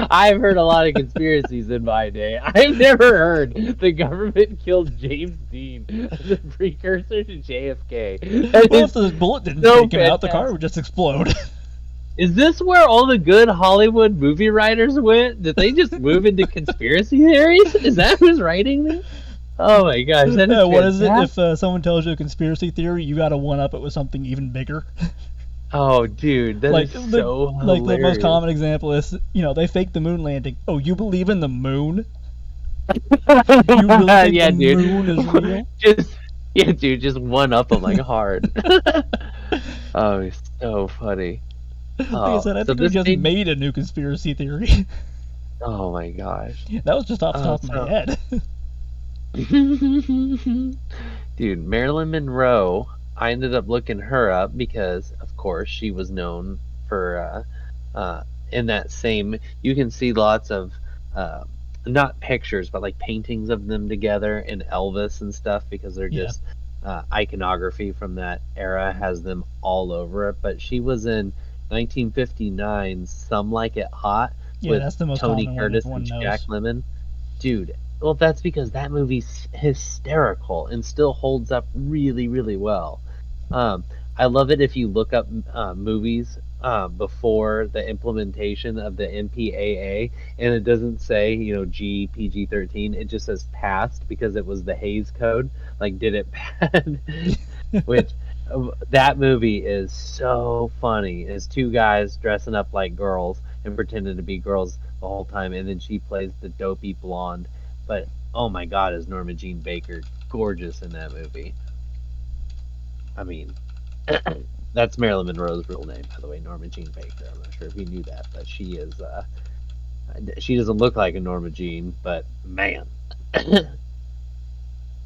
I've heard a lot of conspiracies in my day. I've never heard the government killed James Dean as a precursor to JFK. Well, if the bullet didn't take him out, the car would just explode. Is this where all the good Hollywood movie writers went? Did they just move into conspiracy theories? Is that who's writing them? Oh my gosh, that is what is it if someone tells you a conspiracy theory, you gotta one-up it with something even bigger? Oh, dude, that is so hilarious. Like, the most common example is, they faked the moon landing. Oh, you believe in the moon? You really think the moon is real? Just one-up them like hard. Oh, it's so funny. Like I said, I think we just made a new conspiracy theory. Oh my gosh. That was just off the top of my head. Dude, Marilyn Monroe, I ended up looking her up because, of course, she was known for, in that same, you can see lots of, not pictures, but like paintings of them together in Elvis and stuff because they're just, iconography from that era has them all over it. But she was in 1959, Some Like It Hot, with that's the most Tony common Curtis one and knows. Jack Lemmon. Dude, well, that's because that movie's hysterical and still holds up really, really well. I love it if you look up movies before the implementation of the MPAA, and it doesn't say, PG-13. It just says passed because it was the Hays Code. Like, did it pass? Which, that movie is so funny. It's two guys dressing up like girls and pretending to be girls the whole time, and then she plays the dopey blonde. But oh my God, is Norma Jean Baker gorgeous in that movie? I mean, that's Marilyn Monroe's real name, by the way, Norma Jean Baker. I'm not sure if you knew that, but she is. She doesn't look like a Norma Jean, but man,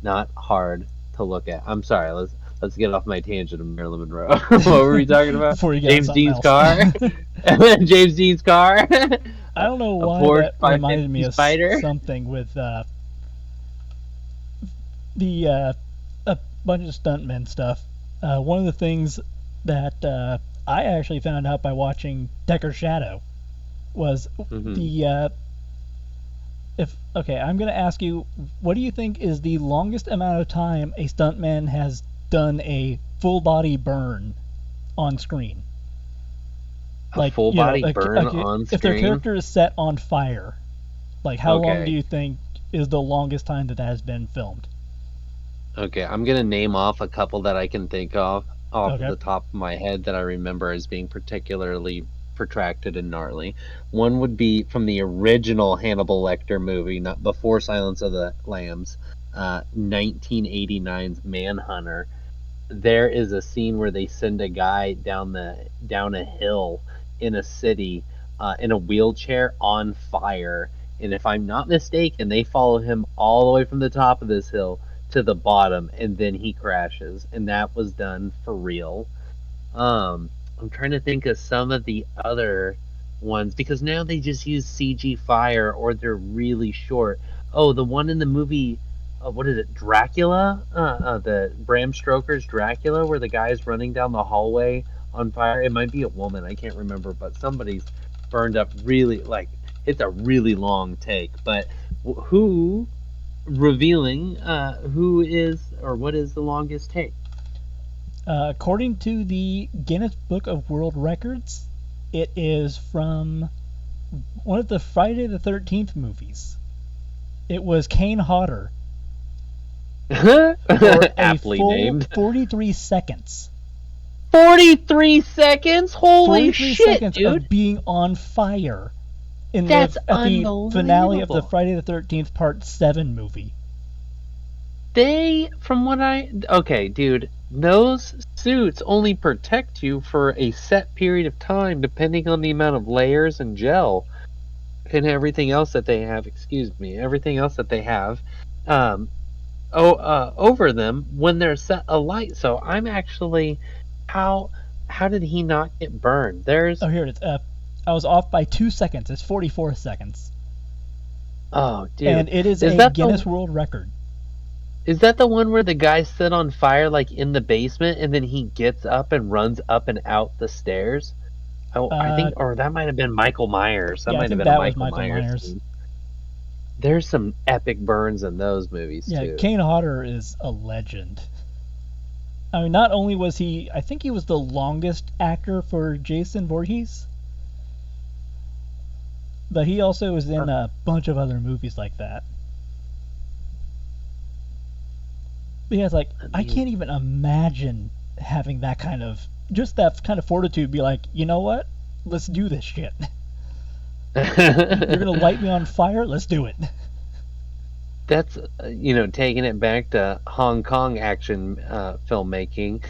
not hard to look at. I'm sorry. let's get off my tangent of Marilyn Monroe. What were we talking about? Before you get on James something Dean's else. car. James Dean's car. I don't know A why Porsche that reminded me 550 of Spider. something with the a bunch of stuntmen stuff. One of the things that I actually found out by watching Decker Shadow was the if okay, I'm gonna ask you, what do you think is the longest amount of time a stuntman has done a full body burn on screen? A Like, full you know, body burn on if their screen. character is set on fire, like how long do Okay. you think is the longest time that has been filmed? Okay, I'm gonna name off a couple that I can think of off of Okay. the top of my head that I remember as being particularly protracted and gnarly. One would be from the original Hannibal Lecter movie, not before Silence of the Lambs, 1989's Manhunter. There is a scene where they send a guy down a hill in a city in a wheelchair on fire, and if I'm not mistaken, they follow him all the way from the top of this hill to the bottom, and then he crashes, and that was done for real. I'm trying to think of some of the other ones because now they just use CG fire or they're really short. Oh, the one in the movie, what is it, Dracula? The Bram Stoker's Dracula, where the guy's running down the hallway on fire. It might be a woman, I can't remember, but somebody's burned up really like it's a really long take. But who revealing who is or what is the longest take? According to the Guinness Book of World Records, it is from one of the Friday the 13th movies. It was Kane Hodder for a Aptly full named. 43 seconds. 43 seconds? Holy 43 shit, seconds dude. of being on fire That's at the finale of the unbelievable. Friday the 13th Part 7 movie. Okay, dude, those suits only protect you for a set period of time depending on the amount of layers and gel and everything else that they have, everything else that they have um over them when they're set alight. So I'm actually how how did he not get burned? There's Oh, here it is. I was off by 2 seconds. It's 44 seconds. Oh, dude. And it is Is a that Guinness the World Record. is that the one where the guy set on fire like in the basement and then he gets up and runs up and out the stairs? Oh, I Uh, think or that might have been Michael Myers. That yeah, I might have think been a that was Michael Michael Myers Myers. scene. There's some epic burns in those movies Yeah, too. Kane Hodder is a legend. I mean, not only was he, I think he was the longest actor for Jason Voorhees, but he also was in a bunch of other movies like that. But yeah, it's like, I I mean, can't even imagine having just that kind of fortitude, be like, you know what? Let's do this shit. You're gonna light me on fire? Let's do it. that's taking it back to Hong Kong action filmmaking.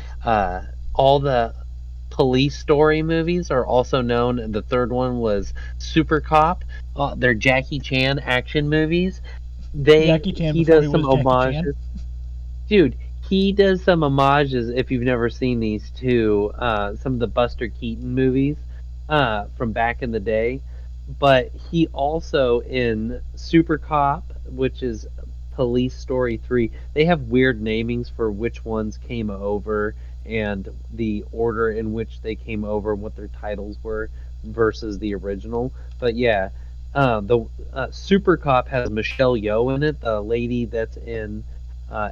All the police story movies are also known. The third one was Super Cop. They're Jackie Chan action movies. Jackie Chan He before he does some was Jackie Chan. homages. Dude, he does some homages if you've never seen these two, some of the Buster Keaton movies from back in the day. But he also in Super Cop, which is Police Story 3, they have weird namings for which ones came over and the order in which they came over and what their titles were versus the original. But yeah, the Super Cop has Michelle Yeoh in it, the lady that's in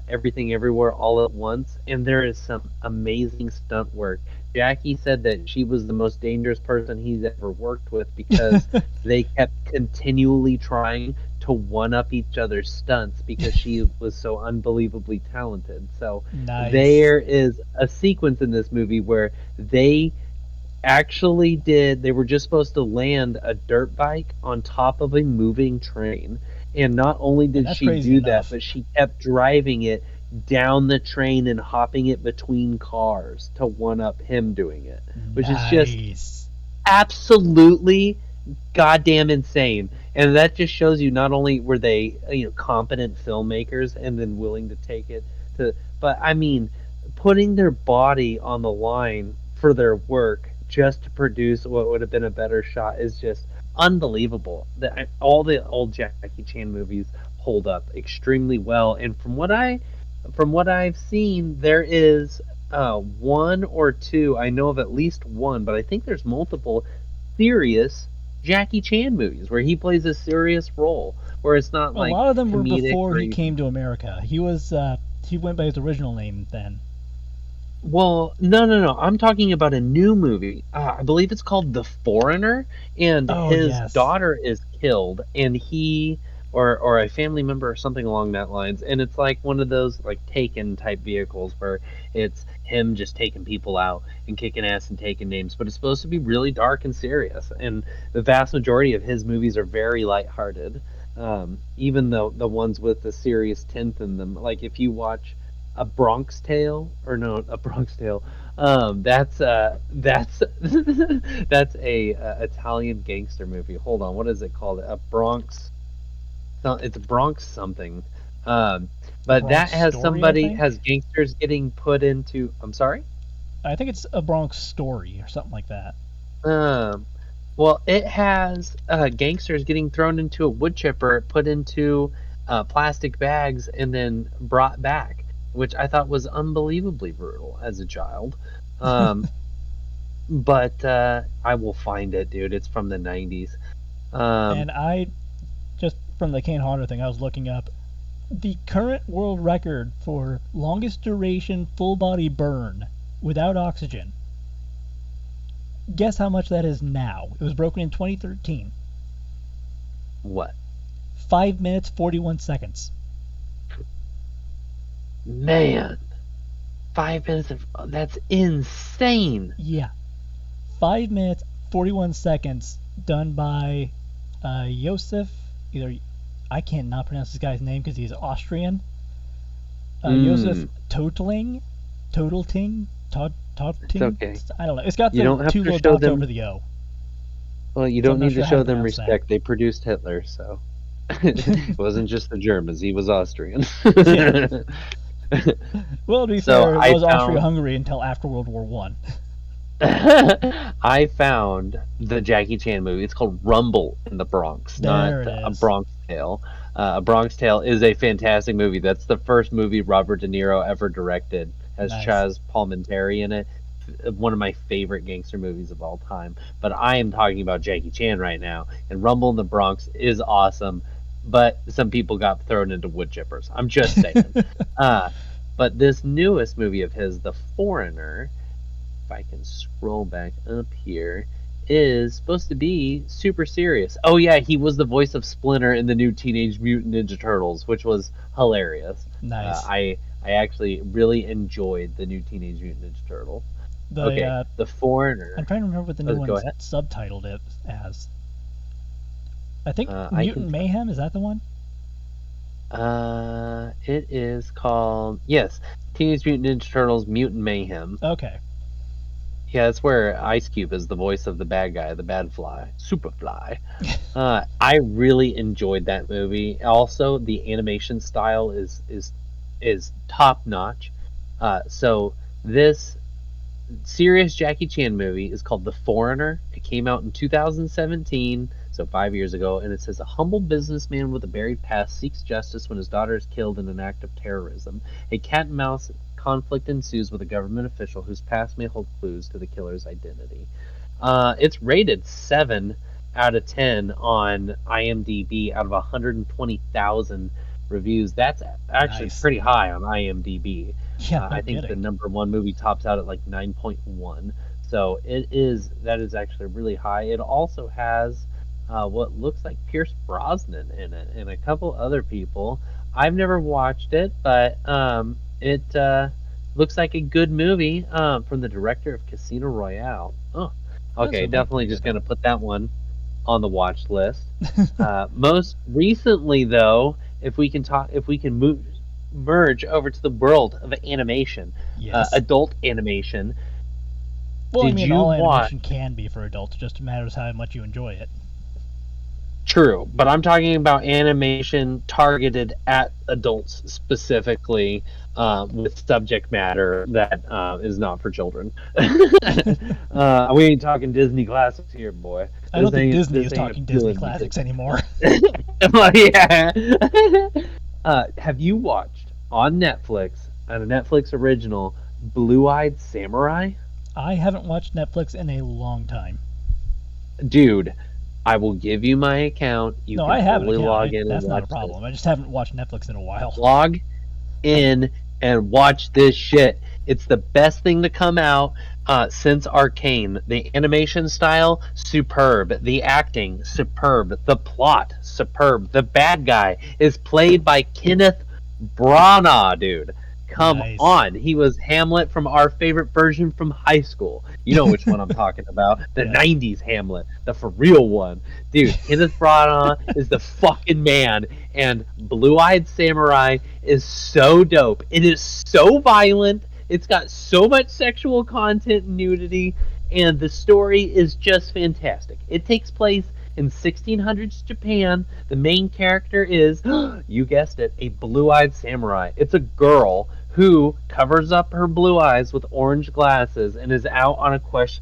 Everything Everywhere All at Once, and there is some amazing stunt work. Jackie said that she was the most dangerous person he's ever worked with because they kept continually trying to one up each other's stunts because she was so unbelievably talented. So Nice. there is a sequence in this movie where they were just supposed to land a dirt bike on top of a moving train, and not only And did that's she crazy do that, enough. but she kept driving it down the train and hopping it between cars to one up him doing it, which is just Nice. absolutely goddamn insane. And that just shows you not only were they competent filmmakers and then willing to take it to, but I mean putting their body on the line for their work just to produce what would have been a better shot is just unbelievable. All the old Jackie Chan movies hold up extremely well, and from what I've seen, there is one or two. I know of at least one, but I think there's multiple serious Jackie Chan movies where he plays a serious role, where it's not A like lot of them were comedic before or he even. came to America. He went by his original name then. Well, no, no, no. I'm talking about a new movie. I believe it's called The Foreigner, and Oh his yes. daughter is killed, and he or a family member or something along that lines. And it's like one of those like Taken type vehicles where it's him just taking people out and kicking ass and taking names, but it's supposed to be really dark and serious. And the vast majority of his movies are very lighthearted, even though the ones with the serious tint in them. Like if you watch a Bronx Tale, or no, a Bronx Tale. That's that's a Italian gangster movie. Hold on, what is it called? A Bronx. It's a Bronx something. Um, A but Bronx that has Story, I somebody think. has gangsters getting put into. I'm sorry. I think it's A Bronx Story or something like that. Um, well, it has gangsters getting thrown into a wood chipper, put into plastic bags, and then brought back, which I thought was unbelievably brutal as a child. Um, but I will find it, dude. It's from the 90s. Um, And I just from the Kane Hodder thing, I was looking up the current world record for longest duration full body burn without oxygen. Guess how much that is now? It was broken in 2013. what? 5 minutes 41 seconds. Man, 5 minutes of that's insane. Yeah. 5 minutes 41 seconds done by Josef. Either I can't not pronounce this guy's name because he's Austrian. Josef Mm, Totalting, it's Todting. okay. I don't know. It's got You the don't have two to little show dots over them. the O, Well, you so I'm don't not need to sure how to show them pronounce that. respect. They produced Hitler, so it wasn't just the Germans. He was Austrian. Yeah. Well, to be So fair, it I was found Austria-Hungary until after World War One. I found the Jackie Chan movie. It's called Rumble in the Bronx, not There it A is. Bronx Tale. A Bronx Tale is a fantastic movie. That's the first movie Robert De Niro ever directed. Has Nice. Chaz Palminteri in it. One of my favorite gangster movies of all time. But I am talking about Jackie Chan right now, and Rumble in the Bronx is awesome. But some people got thrown into wood chippers. I'm just saying. Uh, but this newest movie of his, The Foreigner, if I can scroll back up here, is supposed to be super serious. Oh yeah, he was the voice of Splinter in the new Teenage Mutant Ninja Turtles, which was hilarious. Nice. I actually really enjoyed the new Teenage Mutant Ninja Turtle. The Okay, The I'm Foreigner. trying to remember what the new Oh, go one's ahead. subtitled it as. I think I can Mutant tell. Mayhem, is that the one? It is called, yes, Teenage Mutant Ninja Turtles Mutant Mayhem. Okay. Yeah, that's where Ice Cube is the voice of the bad guy, the bad fly, Superfly. I really enjoyed that movie. Also, the animation style is top notch. So this serious Jackie Chan movie is called The Foreigner. It came out in 2017, so 5 years ago, and it says a humble businessman with a buried past seeks justice when his daughter is killed in an act of terrorism. A cat and mouse conflict ensues with a government official whose past may hold clues to the killer's identity. It's rated 7 out of 10 on IMDb out of 120,000 reviews. That's actually Nice. pretty high on IMDb. Yeah, no I think the kidding. number one movie tops out at like 9.1. So that is actually really high. It also has what looks like Pierce Brosnan in it and a couple other people. I've never watched it, but it looks like a good movie from the director of Casino Royale. Oh, Oh, so okay, it might be definitely good just then. gonna put that one on the watch list. Most recently, though, if we can merge over to the world of animation, Yes. adult animation. Well, I Did mean, you all watch? animation can be for adults. It just matters how much you enjoy it. True, but I'm talking about animation targeted at adults specifically, with subject matter that is not for children. We ain't talking Disney classics here, boy. I don't think Disney This is ain't talking Disney appealing classics to. anymore. Well, yeah. Have you watched on Netflix, on a Netflix original, Blue-Eyed Samurai? I haven't watched Netflix in a long time. Dude, I will give you my account. You No, can I have an totally account. log in and That's not watch a this. problem. I just haven't watched Netflix in a while. Log in and watch this shit. It's the best thing to come out since Arcane. The animation style, superb. The acting, superb. The plot, superb. The bad guy is played by Kenneth Branagh, dude. Come Nice. on. He was Hamlet from our favorite version from high school. You know which one I'm talking about. The Yeah. 90s Hamlet. The for real one. Dude, Kenneth Branagh is the fucking man. And Blue-Eyed Samurai is so dope. It is so violent. It's got so much sexual content and nudity. And the story is just fantastic. It takes place in 1600s Japan. The main character is, you guessed it, a blue-eyed samurai. It's a girl who covers up her blue eyes with orange glasses and is out on a quest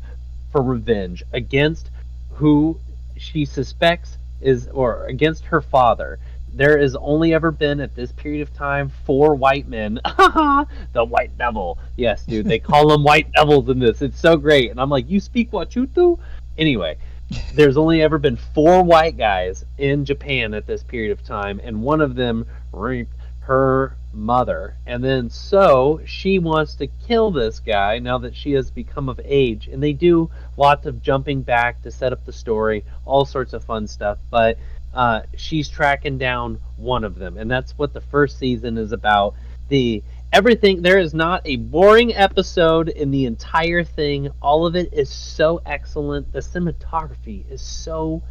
for revenge against who she suspects is, or against her father. There has only ever been at this period of time 4 white men. The white devil. Yes, dude, they call them white devils in this. It's so great. And I'm like, you speak Wachutu? Anyway, there's only ever been 4 white guys in Japan at this period of time, and one of them raped her mother. And then so she wants to kill this guy now that she has become of age. And they do lots of jumping back to set up the story, all sorts of fun stuff. But she's tracking down one of them, and that's what the first season is about. The everything, there is not a boring episode in the entire thing. All of it is so excellent. The cinematography is so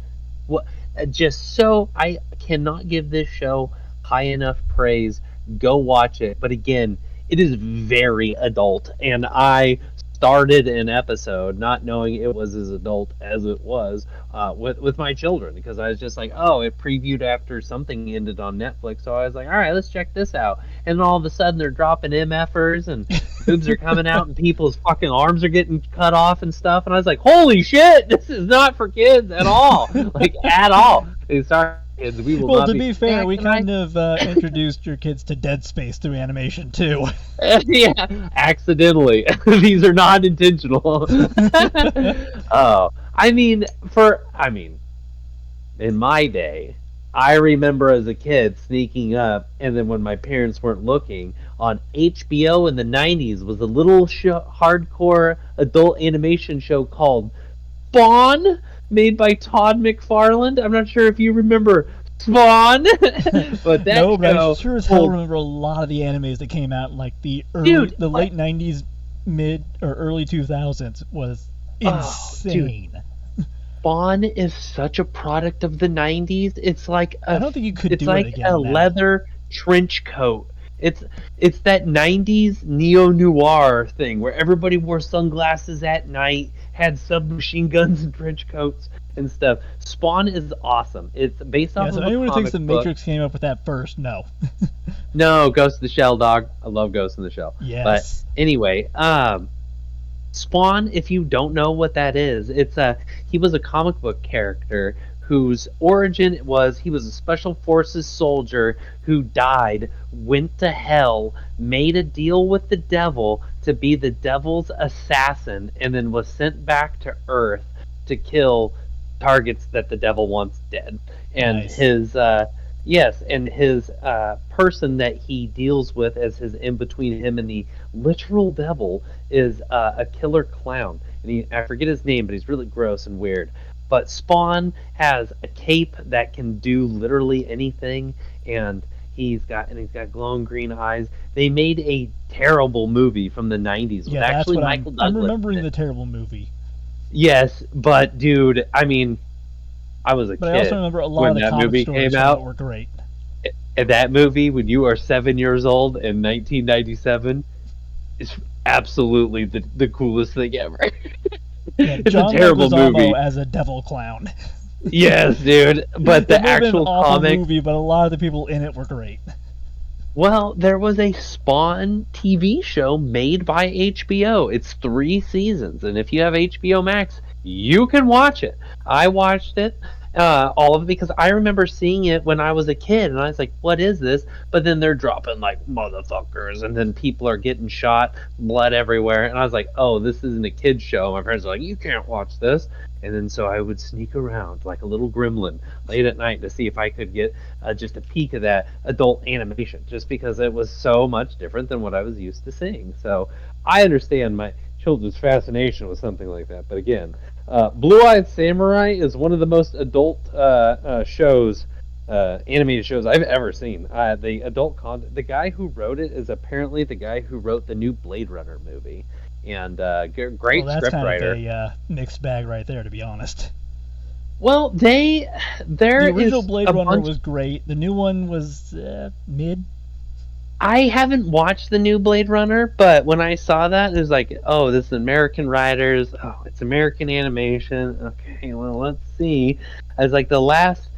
what just so I cannot give this show high enough praise. Go watch it. But again, it is very adult, and I started an episode not knowing it was as adult as it was, with my children, because I was just like, oh, it previewed after something ended on Netflix, so I was like, all right, let's check this out. And all of a sudden they're dropping MFers and boobs are coming out and people's fucking arms are getting cut off and stuff, and I was like, holy shit, this is not for kids at all, like at all. Sorry, kids, we will Well, not to be. be fair, Yeah, we can I- kind of introduced your kids to Dead Space through animation too. Yeah, accidentally. These are not intentional. Oh, I mean, in my day, I remember as a kid sneaking up, and then when my parents weren't looking, on HBO in the 90s was a little hardcore adult animation show called Spawn, made by Todd McFarlane. I'm not sure if you remember Spawn, but that No, but I show sure as hell pulled. remember a lot of the animes that came out in like Dude, the late '90s, mid or early 2000s was oh, dude, insane. Spawn is such a product of the 90s. I don't think you could It's do it like again a now. leather trench coat. It's that 90s neo noir thing where everybody wore sunglasses at night, had submachine guns and trench coats and stuff. Spawn is awesome. It's based Yeah, off so of a anyone who thinks comic the book. Matrix came up with that first, no. No, Ghost in the Shell, dog. I love Ghost in the Shell. Yes. But anyway, Spawn, if you don't know what that is, he was a comic book character whose origin was he was a special forces soldier who died, went to hell, made a deal with the devil to be the devil's assassin, and then was sent back to Earth to kill targets that the devil wants dead. And Nice. his person that he deals with as his in between him and the literal devil is a killer clown, and I forget his name, but he's really gross and weird. But Spawn has a cape that can do literally anything, and he's got glowing green eyes. They made a terrible movie from the 90s with Yeah, that's actually what Michael I'm Douglas. remembering in the it. terrible movie. Yes, but dude, I mean, I was a But kid I also remember a lot when of the that comic movie stories came from out. it were great. And that movie, when you are 7 years old in 1997, is absolutely the coolest thing ever. Yeah, It's a John terrible Leguizamo movie. as a devil clown. Yes, dude. But It the may have been an actual awful comic. movie, but a lot of the people in it were great. Well, there was a Spawn TV show made by HBO. It's 3 seasons, and if you have HBO Max, you can watch it. I watched it, all of it, because I remember seeing it when I was a kid, and I was like, "What is this?" But then they're dropping like motherfuckers, and then people are getting shot, blood everywhere, and I was like, "Oh, this isn't a kids show." My parents are like, "You can't watch this," and then so I would sneak around like a little gremlin late at night to see if I could get just a peek of that adult animation, just because it was so much different than what I was used to seeing. So I understand my children's fascination with something like that. But again, Blue Eyed Samurai is one of the most adult shows, animated shows I've ever seen. The adult content, the guy who wrote it is apparently the guy who wrote the new Blade Runner movie, and Well, great that's script kind of writer. a mixed bag right there, to be honest. Well, there The original is Blade a Runner bunch. was great. The new one was mid. I haven't watched the new Blade Runner, but when I saw that, it was like, oh, this is American writers. Oh, it's American animation. Okay, well, let's see. As like the last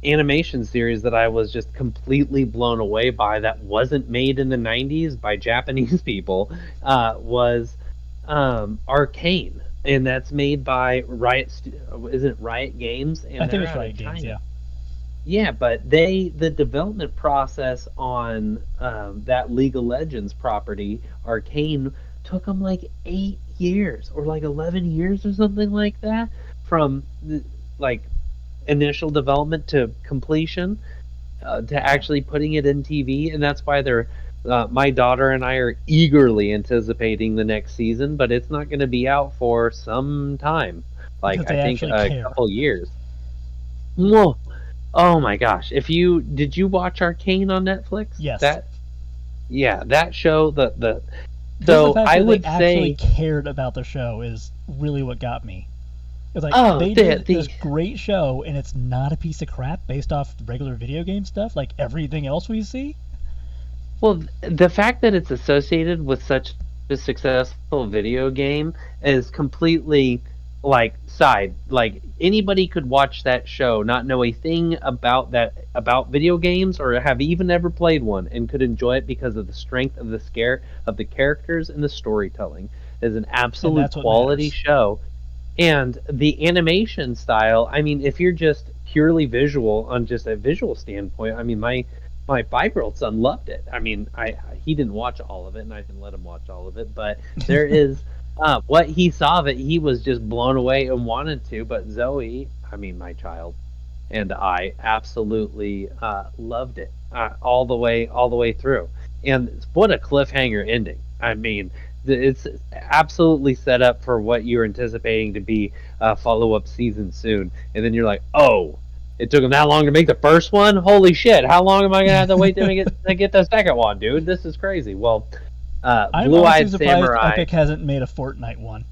animation series that I was just completely blown away by that wasn't made in the 90s by Japanese people was Arcane. And that's made by is it Riot Games? I And think they're it's out of Riot Games, China. yeah. Yeah, but the development process on that League of Legends property, Arcane, took them like 8 years or like 11 years or something like that from like initial development to completion, to Wow. actually putting it in TV, and that's why they're. My daughter and I are eagerly anticipating the next season, but it's not going to be out for some time. Like Because I they think actually a care. couple years. Whoa. Oh my gosh! If you did you watch Arcane on Netflix? Yes. That yeah, that show the Just the so fact I that they would actually say, cared about the show is really what got me. It's like oh, they the did this the great show, and it's not a piece of crap based off regular video game stuff like everything else we see. well, the fact that it's associated with such a successful video game is completely like side. Like anybody could watch that show, not know a thing about video games or have even ever played one, and could enjoy it because of the strength of the scare of the characters and the storytelling. It's an And absolute that's what quality matters. show. And the animation style, I mean, if you're just purely visual on just a visual standpoint, I mean, my 5-year-old son loved it. I mean, I he didn't watch all of it, and I didn't let him watch all of it, but there is what he saw of it, he was just blown away and wanted to. But Zoe, I mean, my child, and I absolutely loved it, all the way through. And what a cliffhanger ending! I mean, it's absolutely set up for what you're anticipating to be a follow-up season soon, and then you're like, oh, it took them that long to make the first one. Holy shit! How long am I gonna have to wait to get the second one, dude? This is crazy. Well, I'm honestly Blue-Eyed surprised Samurai, Epic hasn't made a Fortnite one.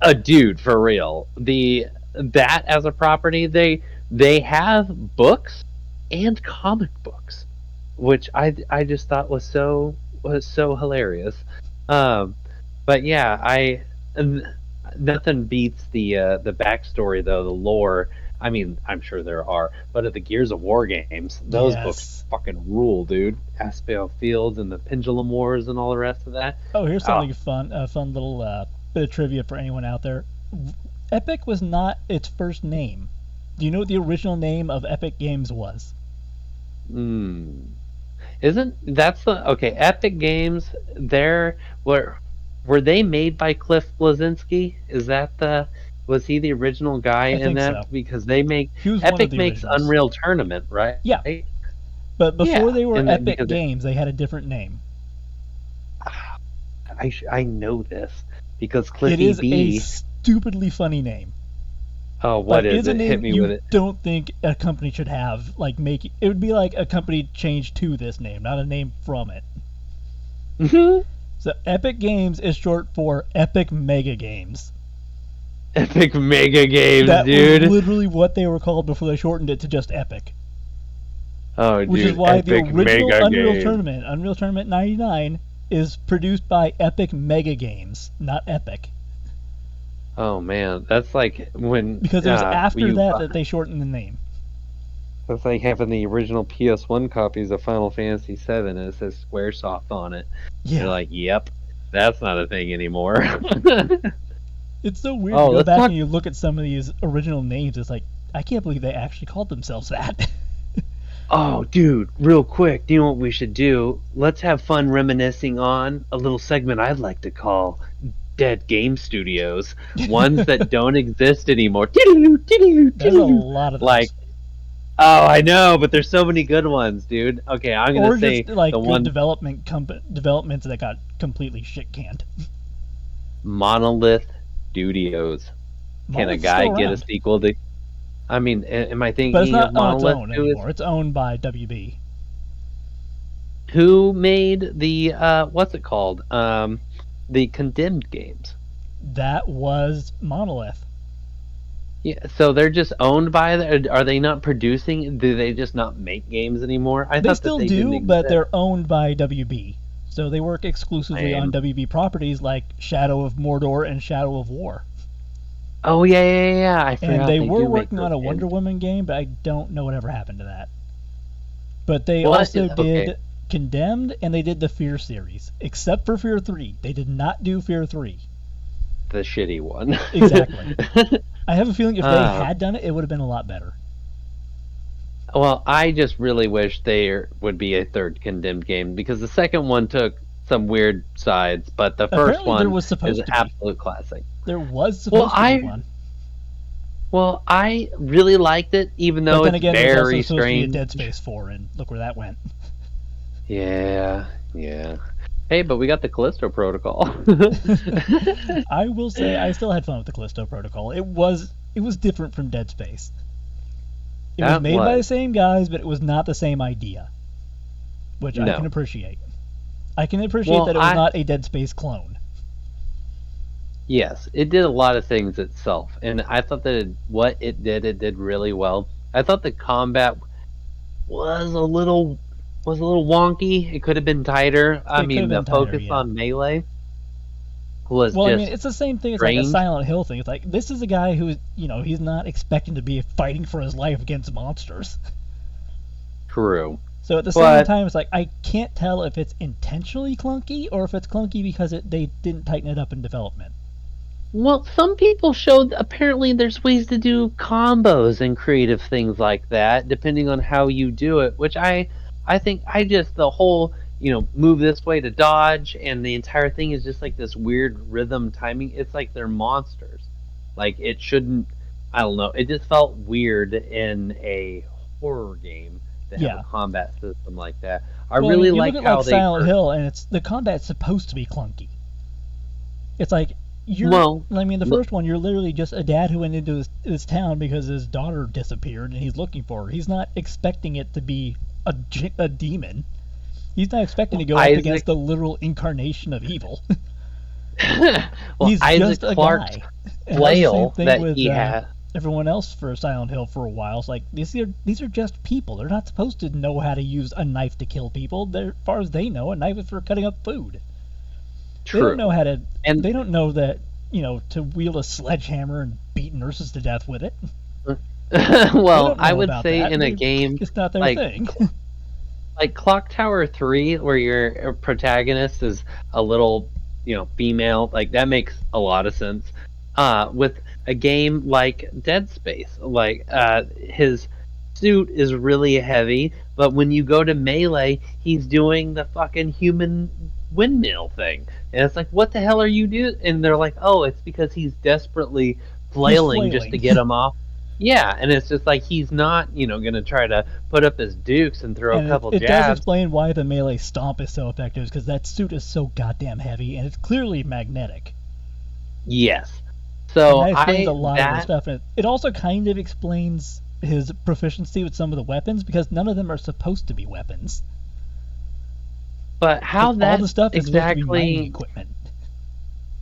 a dude for real. That as a property, they have books and comic books, which I just thought was so hilarious. Um, but yeah, n- nothing beats the backstory though, the lore. I mean, I'm sure there are, but at the Gears of War games, those books Yes. fucking rule, dude. Asphodel Fields and the Pendulum Wars and all the rest of that. Oh, here's Oh, something fun, a fun little bit of trivia for anyone out there. Epic was not its first name. Do you know what the original name of Epic Games was? hmm. Isn't that's the okay? Epic Games, there were they made by Cliff Bleszinski? Is that the was he the original guy I in think that? so. Because they make He was one of Epic the makes originals. Unreal Tournament, right? Yeah, but before Yeah, they were and then Epic because Games, they had a different name. I know this because It Cliffy is a B. stupidly funny name. Oh, what Like, is it's a it? Hit name me with you it. don't think a company should have. Like, make it would be like a company changed to this name, not a name from it. So, Epic Games is short for Epic Mega Games. Epic Mega Games, That was dude. literally what they were called before they shortened it to just Epic. Oh, Which is dude, why the Epic original Mega Games. Unreal Tournament 99, is produced by Epic Mega Games, not Epic. Oh man, that's like when Because it was after you. that they shortened the name. That's like having the original PS1 copies of Final Fantasy VII and it says SquareSoft on it. You're Yeah. like, yep, that's not a thing anymore. It's so weird to Oh, go let's back talk. and you look at some of these original names. It's like, I can't believe they actually called themselves that. Oh, dude, real quick, do you know what we should do? Let's have fun reminiscing on a little segment I'd like to call Dead Game Studios. Ones that don't exist anymore. There's a lot of Like, those. oh, I know, but there's so many good ones, dude. Okay, I'm gonna Or just say the like good one developments that got completely shit canned. Monolith Studios. Can a Monolith's guy still get a around, sequel to? I mean, am I but it's thinking of not on its Monolith own Studios? anymore. It's owned by WB. Who made the what's it called? The Condemned games. That was Monolith. Yeah, so they're just owned by the. Are they not producing? Do they just not make games anymore? I They thought that still they didn't do, but exist. they're owned by WB. So they work exclusively on Lame. WB properties like Shadow of Mordor and Shadow of War. Oh yeah, yeah, yeah, yeah. I And forgot they they were do make working those on a games. Wonder Woman game, but I don't know whatever happened to that. But they What? also Okay, did Condemned and they did the Fear series, except for Fear 3. They did not do Fear 3. the shitty one. Exactly. I have a feeling if they uh, had done it, it would have been a lot better. well, I just really wish there would be a third Condemned game because the second one took some weird sides, but the first Apparently, there one was is supposed an to be. absolute classic. There was Well, supposed to be I one. well, I really liked it, even But though then it's again, there's also very supposed to be a strange. Dead Space 4, and look where that went. Yeah, yeah. Hey, but we got the Callisto Protocol. I will say I still had fun with the Callisto Protocol. It was different from Dead Space. It was That made by the was same guys, but it was not the same idea, which I can no. appreciate. I can appreciate Well, that it was not a Dead Space clone. yes, it did a lot of things itself, and I thought that what it did really well. I thought the combat was a little wonky. It could have been tighter. I It could have mean, the been tighter, focus yeah. on melee was Well, I mean, just it's the same thing as like a strange. Silent Hill thing. It's like this is a guy who, he's not expecting to be fighting for his life against monsters. True, So at the same but time, it's like I can't tell if it's intentionally clunky or if it's clunky because they didn't tighten it up in development. well, some people showed apparently there's ways to do combos and creative things like that, depending on how you do it. Which I think I just the whole move this way to dodge, and the entire thing is just like this weird rhythm timing. It's like they're monsters. Like it shouldn't. I don't know. It just felt weird in a horror game to have a Yeah. combat system like that. I Well, I really mean, you look like at how like they. Silent Hill, and it's the combat's supposed to be clunky. It's like you're. Well, I mean, the first one, you're literally just a dad who went into this town because his daughter disappeared, and he's looking for her. He's not expecting it to be a demon. He's not expecting to go up Isaac. against the literal incarnation of evil. Well, He's Isaac just a Clarke's guy. And that was the same flail thing that with he had. everyone else for Silent Hill for a while. It's like these are just people. They're not supposed to know how to use a knife to kill people. As far as they know, a knife is for cutting up food. They don't know True. how to. And They don't know that to wield a sledgehammer and beat nurses to death with it. They well, don't I know would about say that. in a game It's not their like thing. like Clock Tower 3 where your protagonist is a little, female, like that makes a lot of sense. With a game like Dead Space, like his suit is really heavy, but when you go to melee, he's doing the fucking human windmill thing. And it's like, what the hell are you doing? And they're like, oh, it's because he's desperately He's flailing just to flailing. get him off. Yeah, and it's just like he's not, gonna try to put up his dukes and throw a And it, couple it does jabs. explain why the melee stomp is so effective, because that suit is so goddamn heavy, and it's clearly magnetic. Yes. And So that explains a I lot of the that stuff. And it also kind of explains his proficiency with some of the weapons, because none of them are supposed to be weapons. but how Like, all that the stuff is supposed to be mining exactly equipment.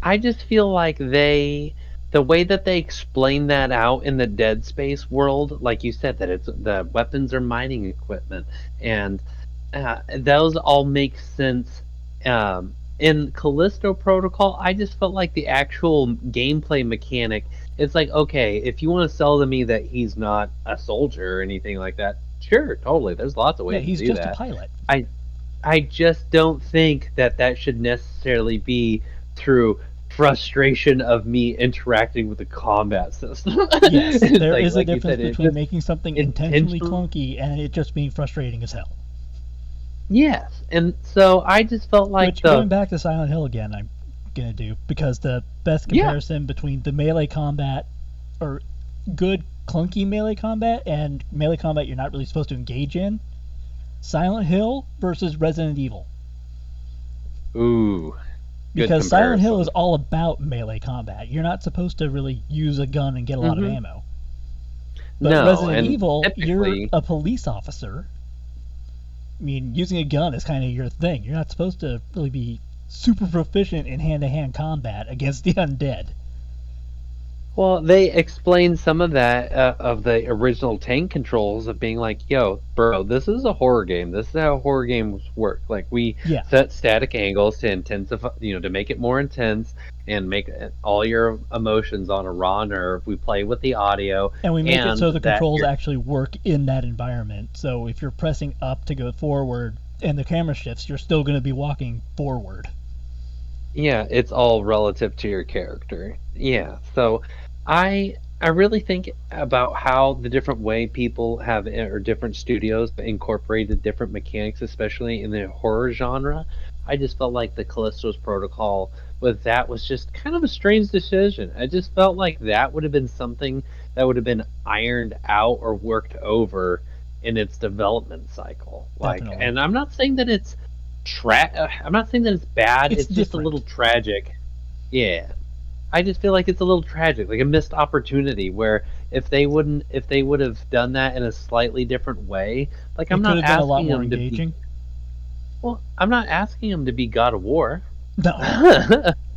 I just feel like the way that they explain that out in the Dead Space world, like you said, that it's the weapons are mining equipment, and those all make sense in Callisto Protocol, I just felt like the actual gameplay mechanic. It's like, okay, if you want to sell to me that he's not a soldier or anything like that, sure, totally. There's lots of Yeah, ways to he's do just a that. pilot. I just don't think that that should necessarily be through frustration of me interacting with the combat system. Yes, It's there is a like you difference said, it between just making something intentionally intentionally. clunky and it just being frustrating as hell. Yes, and so I just felt like Which, going back to Silent Hill again, I'm gonna do, because the best yeah. comparison between the melee combat, or good clunky melee combat, and melee combat you're not really supposed to engage in, Silent Hill versus Resident Evil. Ooh, good Because Silent Hill is comparison. all about melee combat. You're not supposed to really use a gun and get a lot of Hmm. ammo. But No, Resident and Evil, you're typically, a police officer. I mean, using a gun is kind of your thing. You're not supposed to really be super proficient in hand-to-hand combat against the undead. well, they explained some of that of the original tank controls of being like, "Yo, bro, this is a horror game. This is how horror games work. Like we Yeah, set static angles to intensify, to make it more intense and make all your emotions on a raw nerve. We play with the audio, and we make it and so the that controls you're actually work in that environment. So if you're pressing up to go forward and the camera shifts, you're still going to be walking forward. yeah, it's all relative to your character. Yeah. So I really think about how the different way people have or different studios incorporated different mechanics, especially in the horror genre. I just felt like the Callisto's Protocol with that was just kind of a strange decision. I just felt like that would have been something that would have been ironed out or worked over in its development cycle. Like, Definitely. and I'm not saying that it's I'm not saying that it's bad. It's It's just a different. little tragic. Yeah. I just feel like it's a little tragic, like a missed opportunity where if they would have done that in a slightly different way, like It I'm could not have been a lot asking more them to be engaging. well, I'm not asking them to be God of War. No.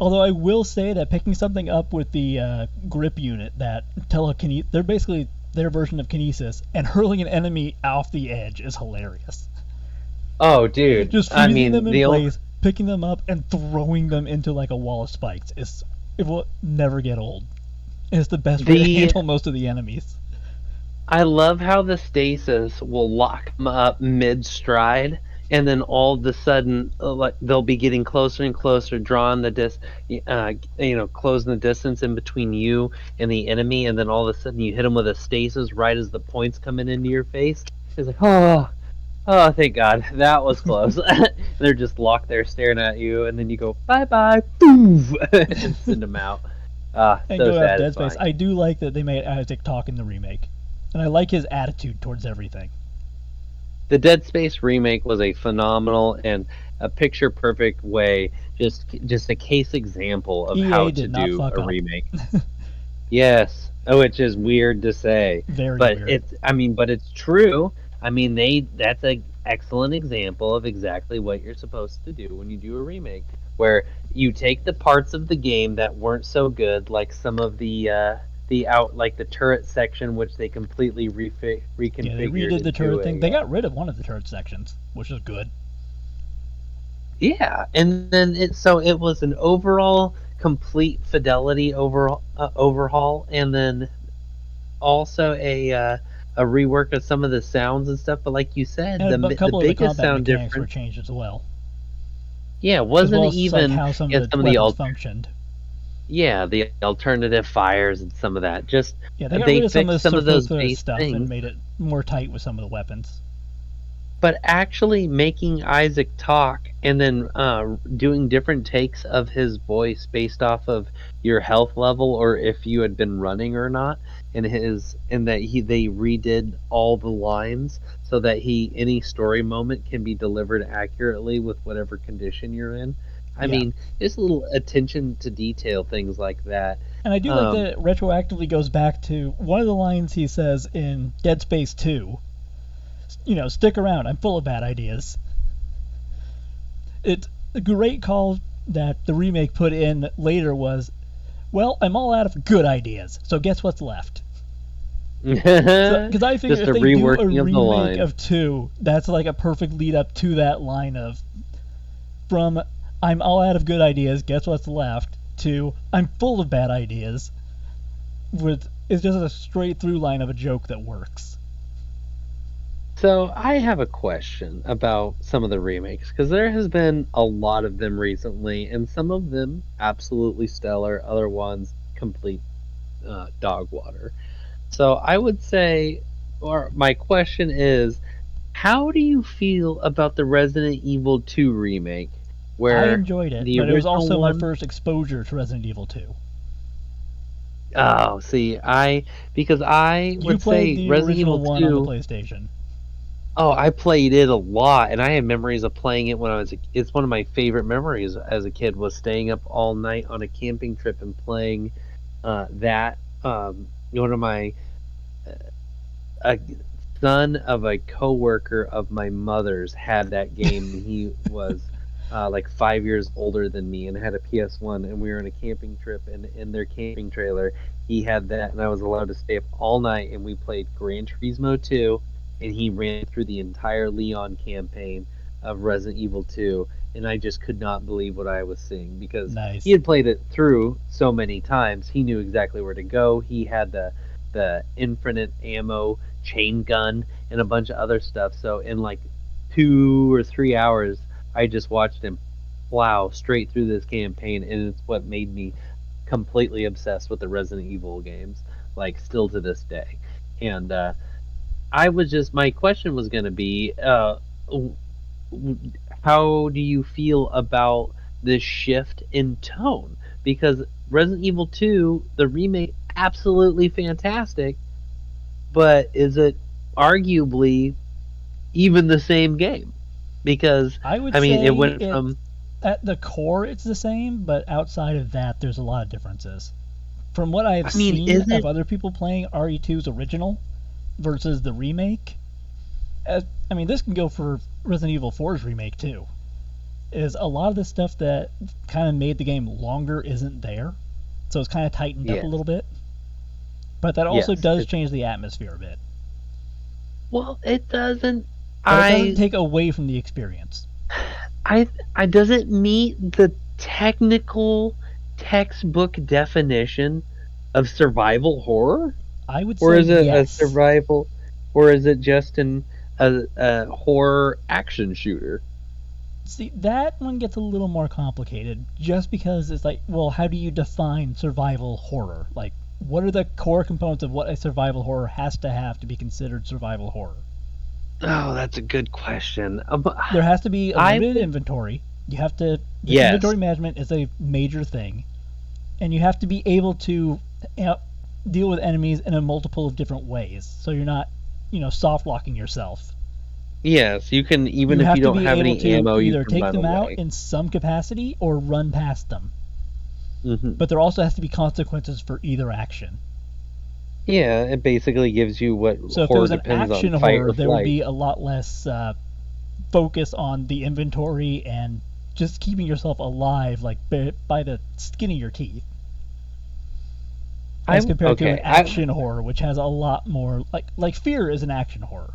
Although I will say that picking something up with the grip unit, that telekinesis, they're basically their version of kinesis, and hurling an enemy off the edge is hilarious. Oh, dude. Just I freezing them mean, in place, picking them up, and throwing them into like a wall of spikes it will never get old. It's the best way to the handle most of the enemies. I love how the stasis will lock them up mid stride, and then all of a sudden, like they'll be getting closer and closer, drawing the closing the distance in between you and the enemy, and then all of a sudden you hit them with a stasis right as the points coming into your face. It's like, oh, thank God, that was close. They're just locked there staring at you, and then you go bye bye, boom, and send them out. Ah, And so go have Dead Space. satisfying. I do like that they made Isaac talk in the remake, and I like his attitude towards everything. The Dead Space remake was a phenomenal and a picture perfect way, just a case example of how EA to did not do fuck a up. remake. Yes, which is weird to say, Very but weird. but it's true. I mean, that's an excellent example of exactly what you're supposed to do when you do a remake, where you take the parts of the game that weren't so good, like some of like the turret section, which they completely Yeah, they reconfigured redid the into turret thing. They a got rid of one of the turret sections, which is good. yeah, and then it was an overall complete fidelity overhaul, and then also a rework of some of the sounds and stuff. But like you said, And a the couple of the biggest combat sound mechanics were difference, changed as well, yeah, as wasn't well as like even how some of in the some of weapons functioned. the alternative fires and some of that. Just Yeah, they got they rid of some of fixed the some of those circular base stuff and things. made it more tight with some of the weapons. But actually making Isaac talk and then doing different takes of his voice based off of your health level or if you had been running or not, and that they redid all the lines so that any story moment can be delivered accurately with whatever condition you're in. I Yeah. mean, just a little attention to detail, things like that. And I do like that it retroactively goes back to one of the lines he says in Dead Space 2. Stick around, I'm full of bad ideas. It's a great call that the remake put in later was, well, I'm all out of good ideas, so guess what's left? Because I figure just if a they do a reworking of the remake line. of 2, that's like a perfect lead up to that line of, from I'm all out of good ideas, guess what's left, to I'm full of bad ideas, it's just a straight through line of a joke that works. So I have a question about some of the remakes because there has been a lot of them recently, and some of them absolutely stellar, other ones complete dog water. So I would say, or my question is, how do you feel about the Resident Evil 2 remake, I where enjoyed it, the but it was original also my one? first exposure to Resident Evil 2. Oh, see, because I You would played say the Resident original Evil one on the 2. PlayStation. Oh, I played it a lot, and I have memories of playing it when I was. It's one of my favorite memories as a kid was staying up all night on a camping trip and playing that. One of my a son of a coworker of my mother's had that game, and he was like 5 years older than me and had a PS1, and we were on a camping trip, and in their camping trailer, he had that, and I was allowed to stay up all night, and we played Gran Turismo 2, and he ran through the entire Leon campaign of Resident Evil 2, and I just could not believe what I was seeing because he Nice. had played it through so many times. He knew exactly where to go. He had the infinite ammo chain gun and a bunch of other stuff. So in like 2 or 3 hours, I just watched him plow straight through this campaign, and it's what made me completely obsessed with the Resident Evil games, like still to this day. And my question was going to be, how do you feel about this shift in tone? Because Resident Evil 2, the remake, absolutely fantastic, but is it arguably even the same game? Because I would I mean, it say went it from at the core it's the same, but outside of that there's a lot of differences. From what I have I mean, seen is of it? other people playing RE2's original versus the remake, I mean this can go for Resident Evil 4's remake too. Is a lot of the stuff that kind of made the game longer isn't there, so it's kind of tightened up a Yes, little bit. But that also yes. does change the atmosphere a bit. Well, it doesn't. But it doesn't I take away from the experience. I doesn't meet the technical textbook definition of survival horror, I would or say is it a yes. survival, or is it just a horror action shooter? See, that one gets a little more complicated just because it's like, well, how do you define survival horror? Like, what are the core components of what a survival horror has to have to be considered survival horror? Oh, that's a good question. There has to be a I limited would, inventory. You have to, the yes, inventory management is a major thing. And you have to be able to you know, deal with enemies in a multiple of different ways. So you're not, soft locking yourself. yes. You can even You if you have to don't be have able any to ammo, you either can take run them out away. in some capacity or run past them. Hmm. But there also has to be consequences for either action. Yeah, it basically gives you what So if it horror was an depends on: action fight horror, or there would flight. be a lot less focus on the inventory and just keeping yourself alive, like by the skin of your teeth, as I'm compared to an okay. action horror, which has a lot more like Fear is an action horror.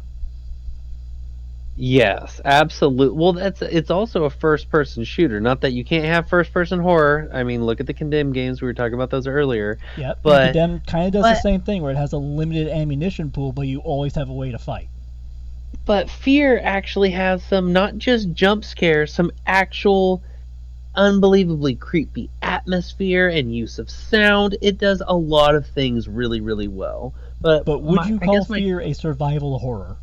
Yes, absolutely. Well, it's also a first-person shooter. Not that you can't have first-person horror. I mean, look at the Condemned games. We were talking about those earlier. Yep, and But Condemned kind of does the but same thing, where it has a limited ammunition pool, but you always have a way to fight. but Fear actually has some not just jump scares, some actual unbelievably creepy atmosphere and use of sound. It does a lot of things really, really well. But But would you I call guess my Fear a survival horror?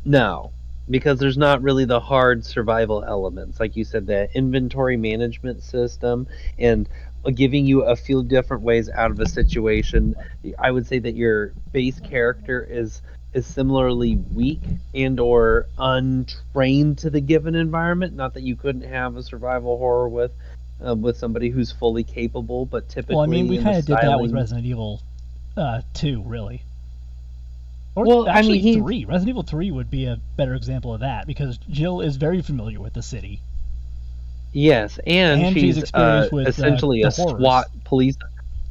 No, because there's not really the hard survival elements. Like you said, the inventory management system and giving you a few different ways out of a situation. I would say that your base character is similarly weak and or untrained to the given environment. Not that you couldn't have a survival horror with somebody who's fully capable, but Well, I mean, typically we in the kind of did that with styling. Resident Evil 2, really. Or Well, I mean, actually, he's 3. Resident Evil 3 would be a better example of that because Jill is very familiar with the city. yes, and And she's she's experienced with essentially the a horrors. SWAT police.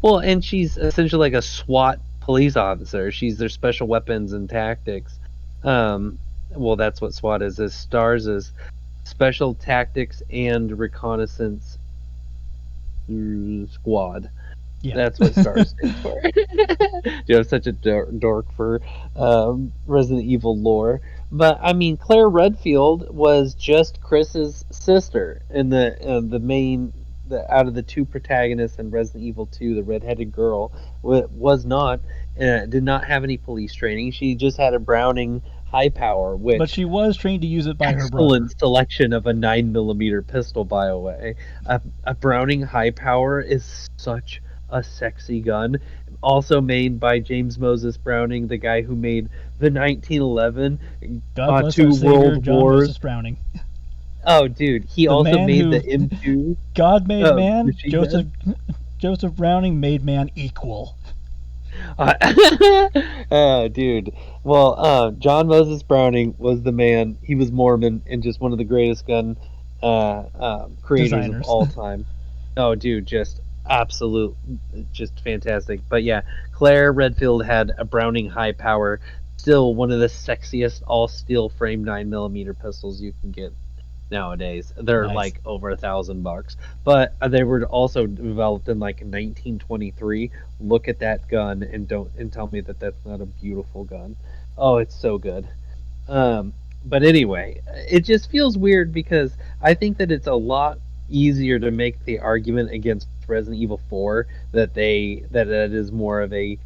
Well, and she's essentially like a SWAT police officer. She's their special weapons and tactics. Um, well, that's what SWAT is. Is STARS is Special Tactics and Reconnaissance Squad. Yeah. That's what STARS stands for. You have such a dork for Resident Evil lore. But I mean, Claire Redfield was just Chris's sister in the main. Out of the two protagonists in Resident Evil 2, the redheaded girl was not did not have any police training. She just had a Browning high power, which but she was trained to use it by her brother. Excellent selection of a 9mm pistol, by the way. A Browning high power is such a sexy gun. Also made by James Moses Browning, the guy who made the 1911 God bless two our Savior, World John Wars. Moses Browning. Oh, dude, he The also man made who the M2. God made man, machine gun. Joseph Browning made man equal. Oh, dude. Well, John Moses Browning was the man. He was Mormon and just one of the greatest gun creators Designers. of all time. Oh, dude, just absolute, just fantastic. But yeah, Claire Redfield had a Browning high power, still one of the sexiest all steel frame 9mm pistols you can get nowadays. They're Nice. like over $1,000, but they were also developed in like 1923. Look at that gun and tell me that that's not a beautiful gun. Oh, it's so good. But anyway, it just feels weird because I think that it's a lot easier to make the argument against Resident Evil 4 that it is more of a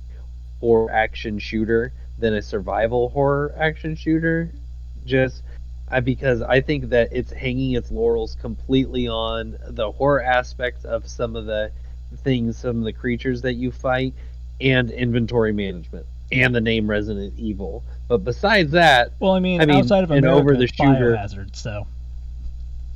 horror action shooter than a survival horror action shooter. Just because I think that it's hanging its laurels completely on the horror aspects of some of the things, some of the creatures that you fight, and inventory management and the name Resident Evil. But besides that, well, I mean outside of an America, over the it's shooter Biohazard, so.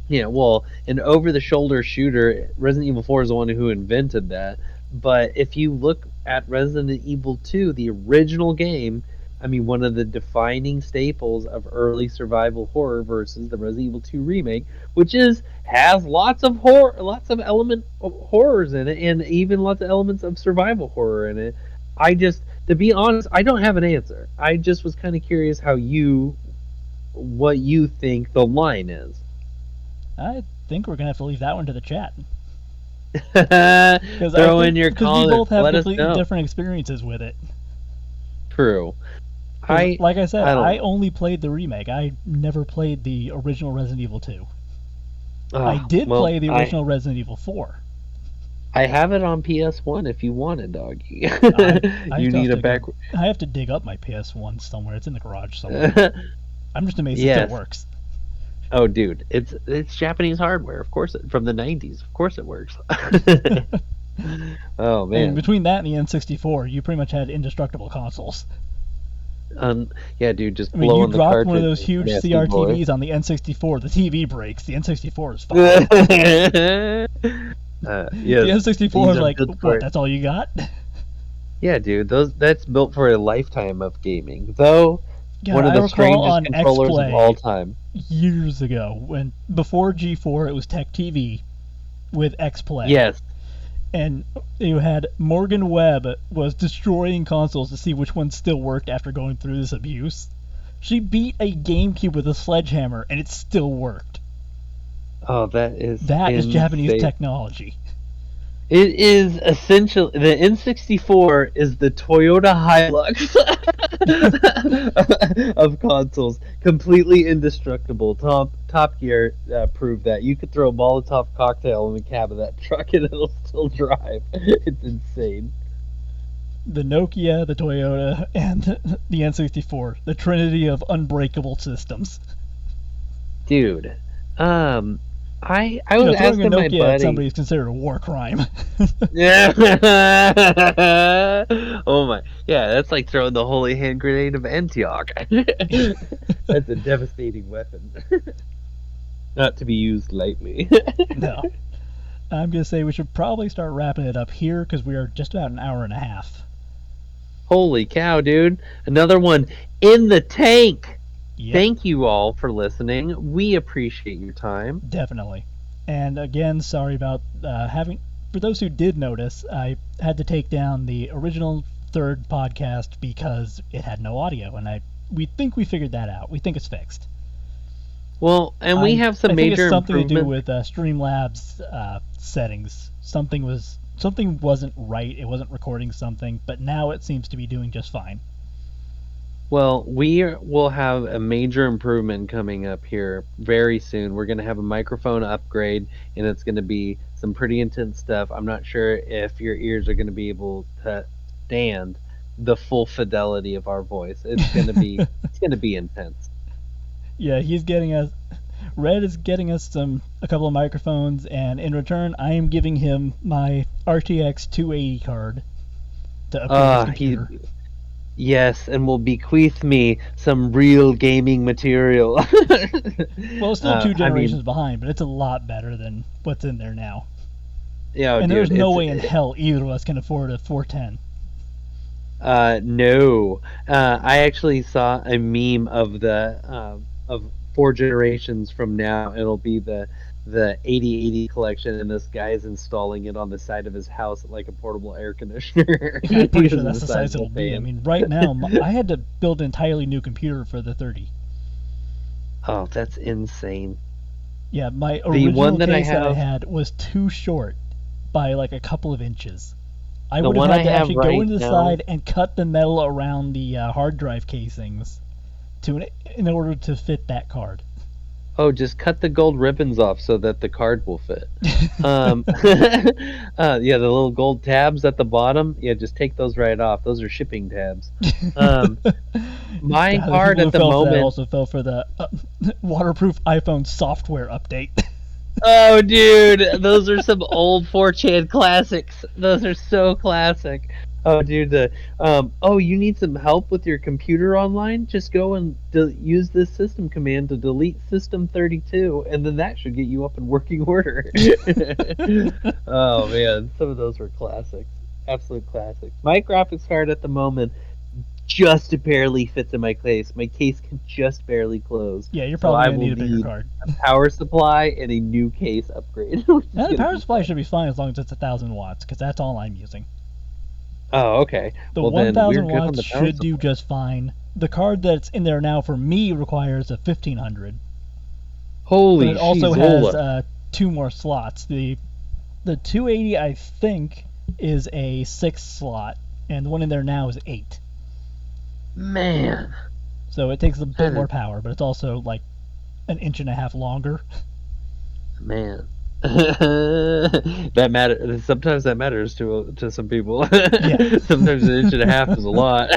Yeah, well, an over-the-shoulder shooter, Resident Evil 4 is the one who invented that. But if you look at Resident Evil 2, the original game, I mean, one of the defining staples of early survival horror versus the Resident Evil 2 remake, which has lots of horrors in it, and even lots of elements of survival horror in it. To be honest, I don't have an answer. I just was kind of curious what you think the line is. I think we're gonna have to leave that one to the chat. Throw in your because comments. we both have Let completely us know. different experiences with it. True. Like I said, I know. only played the remake. I never played the original Resident Evil 2. I did play the original Resident Evil 4. I have it on PS1 if you want it, doggy. You need a back. I have to dig up my PS1 somewhere. It's in the garage somewhere. I'm just amazed it still works. Oh, dude, it's Japanese hardware, of course, from the 90s. Of course it works. Oh, man. And between that and the N64, you pretty much had indestructible consoles. Yeah, dude, just I mean, you drop one of those huge CRTVs on the N64, the TV breaks. The N64 is fine. Yeah, the N64 is like, what, that's all you got? Yeah, dude, that's built for a lifetime of gaming. Though, yeah, one of the strangest on controllers X-Play of all time. Years ago, before G4, it was Tech TV with X-Play. Yes. And you had Morgan Webb was destroying consoles to see which ones still worked after going through this abuse. She beat a GameCube with a sledgehammer, and it still worked. Oh, that is Japanese technology. It is essentially the N64 is the Toyota Hilux of consoles, completely indestructible. Top Gear proved that you could throw a Molotov cocktail in the cab of that truck and it'll still drive. It's insane. The Nokia, the Toyota, and the N64, the trinity of unbreakable systems. Dude, I was asking my buddy. At somebody is considered a war crime. Yeah. Oh my. Yeah, that's like throwing the holy hand grenade of Antioch. That's a devastating weapon. Not to be used lightly. No. I'm gonna say we should probably start wrapping it up here because we are just about an hour and a half. Holy cow, dude! Another one in the tank. Yep. Thank you all for listening. We appreciate your time. Definitely. And again, sorry about for those who did notice, I had to take down the original third podcast because it had no audio, and we think we figured that out. We think it's fixed. Well, and we have some I think it's major something to do improvements. with Streamlabs settings. Something wasn't right. It wasn't recording something, but now it seems to be doing just fine. Well, will have a major improvement coming up here very soon. We're going to have a microphone upgrade, and it's going to be some pretty intense stuff. I'm not sure if your ears are going to be able to stand the full fidelity of our voice. It's going to be intense. Yeah, he's getting us. Red is getting us a couple of microphones, and in return, I am giving him my RTX 280 card to upgrade his He computer. Yes, and will bequeath me some real gaming material. Well, it's still two I mean, generations behind, but it's a lot better than what's in there now. yeah, And there's dude, no way in hell either of us can afford a 410. no. I actually saw a meme of the of 4 generations from now. It'll be the 8080 collection, and this guy's installing it on the side of his house like a portable air conditioner. Yeah, I'm pretty He sure has that's a the size it'll sizable be. I fan. mean, right now, I had to build an entirely new computer for the 30. Oh, that's insane. Yeah, my The original one that I case that I have, had was too short by like a couple of inches. I the would have one I had to have actually go right into the now. side and cut the metal around the hard drive casings in order to fit that card. Oh, just cut the gold ribbons off so that the card will fit. Yeah, the little gold tabs at the bottom. Yeah, just take those right off. Those are shipping tabs. Um, my God, the card people who at the fell for that moment. also fell for the waterproof iPhone software update. Oh, dude, those are some old 4chan classics. Those are so classic. Oh, dude, oh, you need some help with your computer online? Just go and use this system command to delete system 32, and then that should get you up in working order. Oh man, some of those were classics, absolute classics. My graphics card at the moment just barely fits in my case. My case can just barely close, Yeah, you're so probably I gonna will need a bigger need card. a power supply and a new case upgrade, which is And the gonna power be supply fun. should be fine as long as it's 1,000 watts, because that's all I'm using. Oh, okay. The Well, then we're 1,000 good on watts the power should do supply. just fine. The card that's in there now for me requires a 1,500, but Holy it also has shizola. two more slots. The 280 I think is a 6 slot, and the one in there now is 8. Man, So it takes a bit that more is power, but it's also like an inch and a half longer. man. That matter. Sometimes that matters to some people. Yeah. Sometimes an inch and a half is a lot.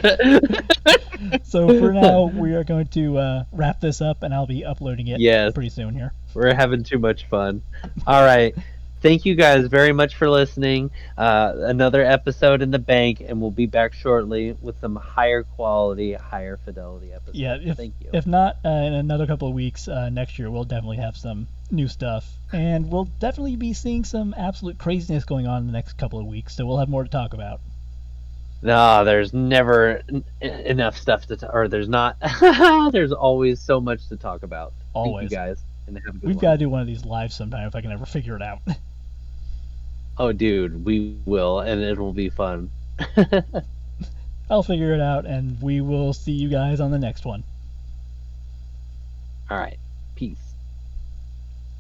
So for now, we are going to wrap this up, and I'll be uploading it Yes. pretty soon here. We're having too much fun. All right. Thank you guys very much for listening. Another episode in the bank, and we'll be back shortly with some higher quality, higher fidelity episodes. Yeah, Thank you. if not in another couple of weeks, next year we'll definitely have some new stuff, and we'll definitely be seeing some absolute craziness going on in the next couple of weeks. So we'll have more to talk about. No, there's never enough stuff or there's not. There's always so much to talk about. Thank you Always. guys, and have a good We've got one. to do one of these live sometime if I can ever figure it out. Oh, dude, we will, and it will be fun. I'll figure it out, and we will see you guys on the next one. All right. Peace.